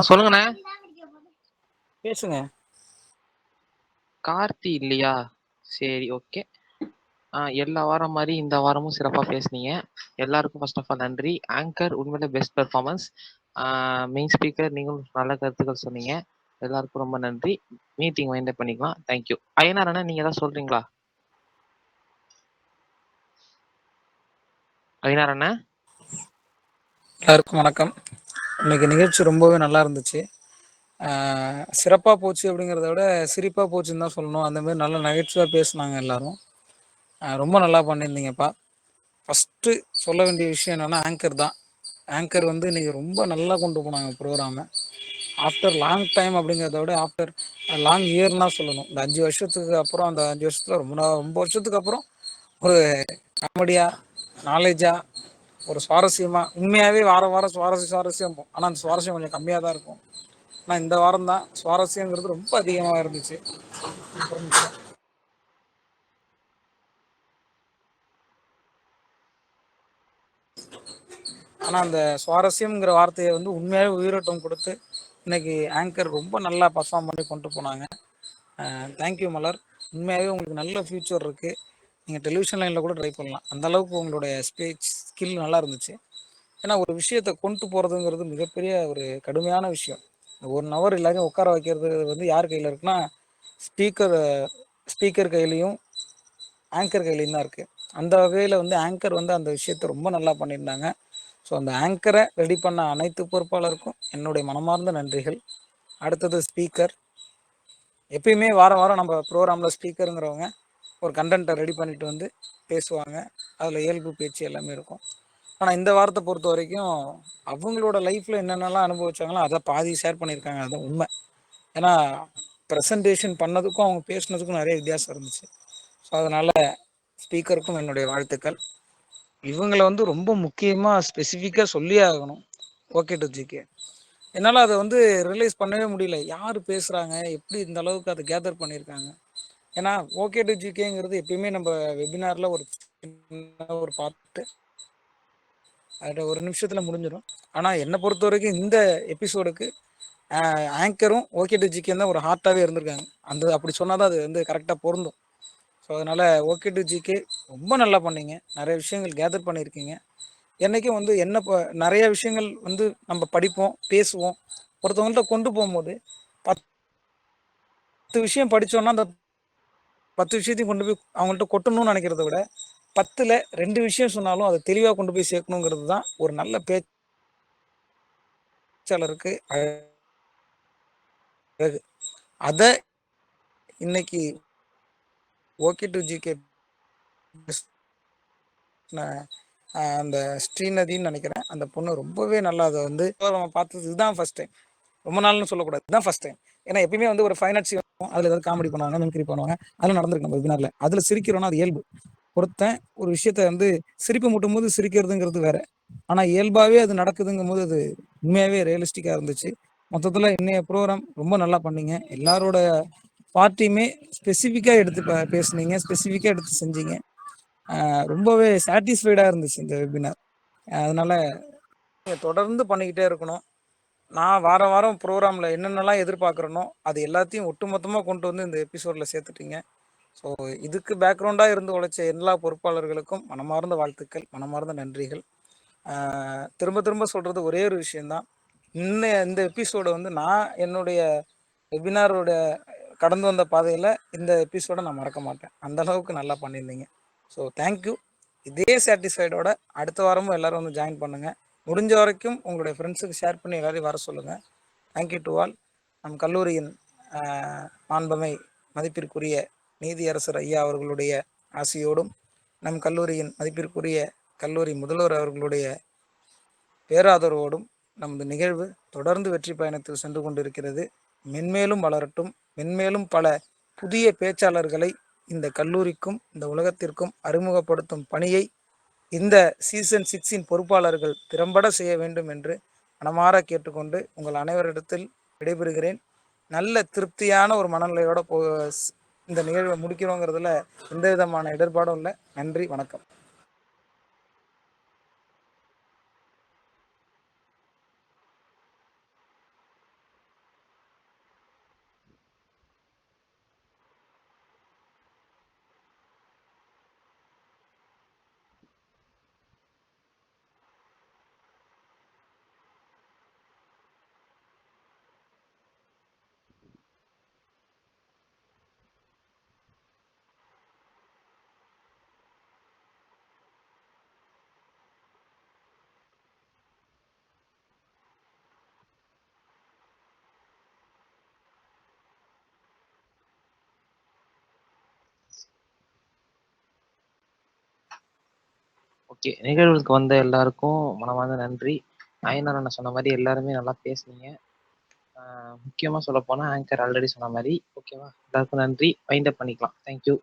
சொல்லுங்கண்ணே. பேசுங்க. கார்த்தி இல்லையா? சரி, ஓகே. எல்லா வாரம் மாதிரி இந்த வாரமும் சிறப்பாக பேசுனீங்க. எல்லாருக்கும் ஃபர்ஸ்ட் ஆஃப் ஆல் நன்றி. ஆங்கர் உண்மையிலே பெஸ்ட் பெர்ஃபார்மன்ஸ். மெயின் ஸ்பீக்கர் நீங்களும் நல்ல கருத்துக்கள் சொன்னீங்க. எல்லாருக்கும் ரொம்ப நன்றி. மீட்டிங் வைண்ட் பண்ணிக்கலாம். தேங்க்யூ. ஐயனார் அண்ணா, நீங்க ஏதாவது சொல்றீங்களா? ஐயனார் அண்ணா. எல்லாருக்கும் வணக்கம். இன்னைக்கு நிகழ்ச்சி ரொம்பவே நல்லா இருந்துச்சு. சிறப்பாக போச்சு அப்படிங்கிறத விட சிரிப்பாக போச்சுன்னு தான் சொல்லணும். அந்த மாதிரி நல்லா நகைச்சுவாக பேசுனாங்க எல்லாரும். ரொம்ப நல்லா பண்ணியிருந்தீங்கப்பா. ஃபஸ்ட்டு சொல்ல வேண்டிய விஷயம் என்னென்னா ஆங்கர் தான். ஆங்கர் வந்து இன்றைக்கி ரொம்ப நல்லா கொண்டு போனாங்க ப்ரோக்ராமை. ஆஃப்டர் லாங் டைம் அப்படிங்கிறத விட ஆஃப்டர் லாங் இயர்னா சொல்லணும். இந்த 5 வருஷத்துக்கு அப்புறம், அந்த 5 வருஷத்தில் ரொம்ப வருஷத்துக்கு அப்புறம் ஒரு காமெடியாக, நாலேஜாக, ஒரு சுவாரஸ்யமாக, உண்மையாகவே வாரம் சுவாரஸ்யம் போகும். ஆனால் அந்த சுவாரஸ்யம் கொஞ்சம் கம்மியாக தான் இருக்கும். ஆனால் இந்த வாரம் தான் சுவாரஸ்யங்கிறது ரொம்ப அதிகமாக இருந்துச்சு. ஆனால் அந்த சுவாரஸ்யம்ங்கிற வார்த்தையை வந்து உண்மையாகவே உயிரோட்டம் கொடுத்து இன்னைக்கு ஆங்கர் ரொம்ப நல்லா பர்ஃபார்ம் பண்ணி கொண்டு போனாங்க. தேங்க்யூ மலர். உண்மையாகவே உங்களுக்கு நல்ல ஃப்யூச்சர் இருக்குது. நீங்கள் டெலிவிஷன் லைனில் கூட ட்ரை பண்ணலாம். அந்தளவுக்கு உங்களுடைய ஸ்பீச் ஸ்கில் நல்லா இருந்துச்சு. ஏன்னா ஒரு விஷயத்தை கொண்டு போகிறதுங்கிறது மிகப்பெரிய ஒரு கடுமையான விஷயம். 1 ஹவர் எல்லாரையும் உட்கார வைக்கிறது வந்து யார் கையில் இருக்குன்னா, ஸ்பீக்கர் கையிலையும் ஆங்கர் கையிலையும் தான் இருக்குது. அந்த வகையில் வந்து ஆங்கர் வந்து அந்த விஷயத்தை ரொம்ப நல்லா பண்ணியிருந்தாங்க. ஸோ அந்த ஆங்கரை ரெடி பண்ண அனைத்து பொறுப்பாளருக்கும் என்னுடைய மனமார்ந்த நன்றிகள். அடுத்தது ஸ்பீக்கர். எப்பயுமே வாரம் நம்ம ப்ரோக்ராமில் ஸ்பீக்கருங்கிறவங்க ஒரு கண்டென்ட்டை ரெடி பண்ணிட்டு வந்து பேசுவாங்க. அதில் இயல்பு பேச்சு எல்லாமே இருக்கும். ஆனால் இந்த வாரத்தை பொறுத்த வரைக்கும் அவங்களோட லைஃப்பில் என்னென்னலாம் அனுபவிச்சாங்களோ அதை பாதி ஷேர் பண்ணியிருக்காங்க. அதுதான் உண்மை. ஏன்னா ப்ரெசன்டேஷன் பண்ணதுக்கும் அவங்க பேசுனதுக்கும் நிறைய வித்தியாசம் இருந்துச்சு. ஸோ அதனால் ஸ்பீக்கருக்கும் என்னுடைய வாழ்த்துக்கள். இவங்களை வந்து ரொம்ப முக்கியமாக ஸ்பெசிஃபிக்காக சொல்லியே ஆகணும். Okay to GK. என்னால் அதை வந்து ரியலைஸ் பண்ணவே முடியல. யார் பேசுகிறாங்க, எப்படி இந்த அளவுக்கு அதை கேதர் பண்ணியிருக்காங்க. ஏன்னா ஓகே டு ஜிகேங்கிறது எப்பயுமே நம்ம வெபினாரில் ஒரு பார்த்து அதில் 1 நிமிஷத்தில் முடிஞ்சிடும். ஆனால் என்னை பொறுத்த வரைக்கும் இந்த எபிசோடுக்கு ஆங்கரும் ஓகே டு ஜிகே தான் ஒரு ஹார்ட்டாகவே இருந்திருக்காங்க. அப்படி சொன்னால் தான் அது வந்து கரெக்டாக பொருந்தும். ஸோ அதனால் ஓகே டு ஜிகே ரொம்ப நல்லா பண்ணீங்க. நிறைய விஷயங்கள் கேதர் பண்ணியிருக்கீங்க. என்னைக்கும் வந்து என்ன நிறைய விஷயங்கள் வந்து நம்ம படிப்போம், பேசுவோம். ஒருத்தவங்கள்ட்ட கொண்டு போகும்போது 10 விஷயம் படிச்சோம்னா அந்த 10 விஷயத்தையும் கொண்டு போய் அவங்கள்ட்ட கொட்டணும்னு நினைக்கிறத விட 10ல் 2 விஷயம் சொன்னாலும் அதை தெளிவா கொண்டு போய் சேர்க்கணுங்கிறது தான் ஒரு நல்ல பேச்சாளருக்கு அழகு. அத இன்னைக்கு ஓகே டு ஜிகே அந்த ஸ்ரீநதின்னு நினைக்கிறேன், அந்த பொண்ணு ரொம்பவே நல்லா அதை வந்து நம்ம பார்த்தது இதுதான் ஃபர்ஸ்ட் டைம். ரொம்ப நாள்னு சொல்லக்கூடாது, இதுதான் ஃபர்ஸ்ட் டைம். ஏன்னா எப்பயுமே வந்து ஒரு ஃபைன் ஆர்ட்ஸ் அதில் ஏதாவது காமெடி பண்ணுவாங்க, மிமிக்ரி பண்ணுவாங்க, அதெல்லாம் நடந்திருக்கு நம்ம வெபினார்ல. அதில் சிரிக்கிறோன்னா அது இயல்பு. ஒருத்தன் ஒரு விஷயத்த வந்து சிரிப்பு மூட்டும் போது சிரிக்கிறதுங்கிறது வேற, ஆனால் இயல்பாகவே அது நடக்குதுங்கும் போது அது உண்மையாகவே ரியலிஸ்டிக்காக இருந்துச்சு. மொத்தத்தில் இன்னைய ப்ரோக்ராம் ரொம்ப நல்லா பண்ணீங்க. எல்லாரோட பார்ட்டியுமே ஸ்பெசிஃபிக்காக எடுத்து பேசுனீங்க, ஸ்பெசிஃபிக்காக எடுத்து செஞ்சீங்க. ரொம்பவே சாட்டிஸ்ஃபைடாக இருந்துச்சு இந்த வெபினார். அதனால தொடர்ந்து பண்ணிக்கிட்டே இருக்கணும். நான் வாரம் ப்ரோக்ராமில் என்னென்னலாம் எதிர்பார்க்குறேனோ அது எல்லாத்தையும் ஒட்டுமொத்தமாக கொண்டு வந்து இந்த எபிசோடில் சேர்த்துட்டீங்க. ஸோ இதுக்கு பேக்ரவுண்டாக இருந்து உழைச்ச எல்லா பொறுப்பாளர்களுக்கும் மனமார்ந்த வாழ்த்துக்கள், மனமார்ந்த நன்றிகள். திரும்ப திரும்ப சொல்கிறது ஒரே ஒரு விஷயந்தான், இந்த எபிசோடை வந்து நான் என்னுடைய வெபினாரோட கடந்து வந்த பாதையில் இந்த எபிசோடை நான் மறக்க மாட்டேன். அந்த அளவுக்கு நல்லா பண்ணியிருந்தீங்க. So thank you. இதே சாட்டிஸ்ஃபைடோட அடுத்த வாரமும் எல்லோரும் வந்து ஜாயின் பண்ணுங்கள். முடிஞ்ச வரைக்கும் உங்களுடைய ஃப்ரெண்ட்ஸுக்கு ஷேர் பண்ணி எல்லாரையும் வர சொல்லுங்கள். Thank you to all. நம் கல்லூரியின் மாண்பமை மதிப்பிற்குரிய நீதியரசர் ஐயா அவர்களுடைய ஆசையோடும், நம் கல்லூரியின் மதிப்பிற்குரிய கல்லூரி முதல்வர் அவர்களுடைய பேராதரவோடும் நமது நிகழ்வு தொடர்ந்து வெற்றி பயணத்தில் சென்று கொண்டிருக்கிறது. மென்மேலும் வளரட்டும். மென்மேலும் பல புதிய பேச்சாளர்களை இந்த கல்லூரிக்கும் இந்த உலகத்திற்கும் அறிமுகப்படுத்தும் பணியை இந்த சீசன் 6 பொறுப்பாளர்கள் திறம்பட செய்ய வேண்டும் என்று மனமாற கேட்டுக்கொண்டு உங்கள் அனைவரிடத்தில் விடைபெறுகிறேன். நல்ல திருப்தியான ஒரு மனநிலையோட இந்த நிகழ்வை முடிக்கிறோங்கிறதுல எந்த விதமான இடர்பாடும் இல்லை. நன்றி, வணக்கம். ஓகே, நிகழ்வுக்கு வந்த எல்லாருக்கும் மனமார்ந்த நன்றி. ஐயனார் அண்ணன் சொன்ன மாதிரி எல்லாருமே நல்லா பேசுனீங்க. முக்கியமாக சொல்ல போனால் ஆங்கர் ஆல்ரெடி சொன்ன மாதிரி. ஓகேவா, எல்லாருக்கும் நன்றி. வைண்ட் அப் பண்ணிக்கலாம். தேங்க்யூ.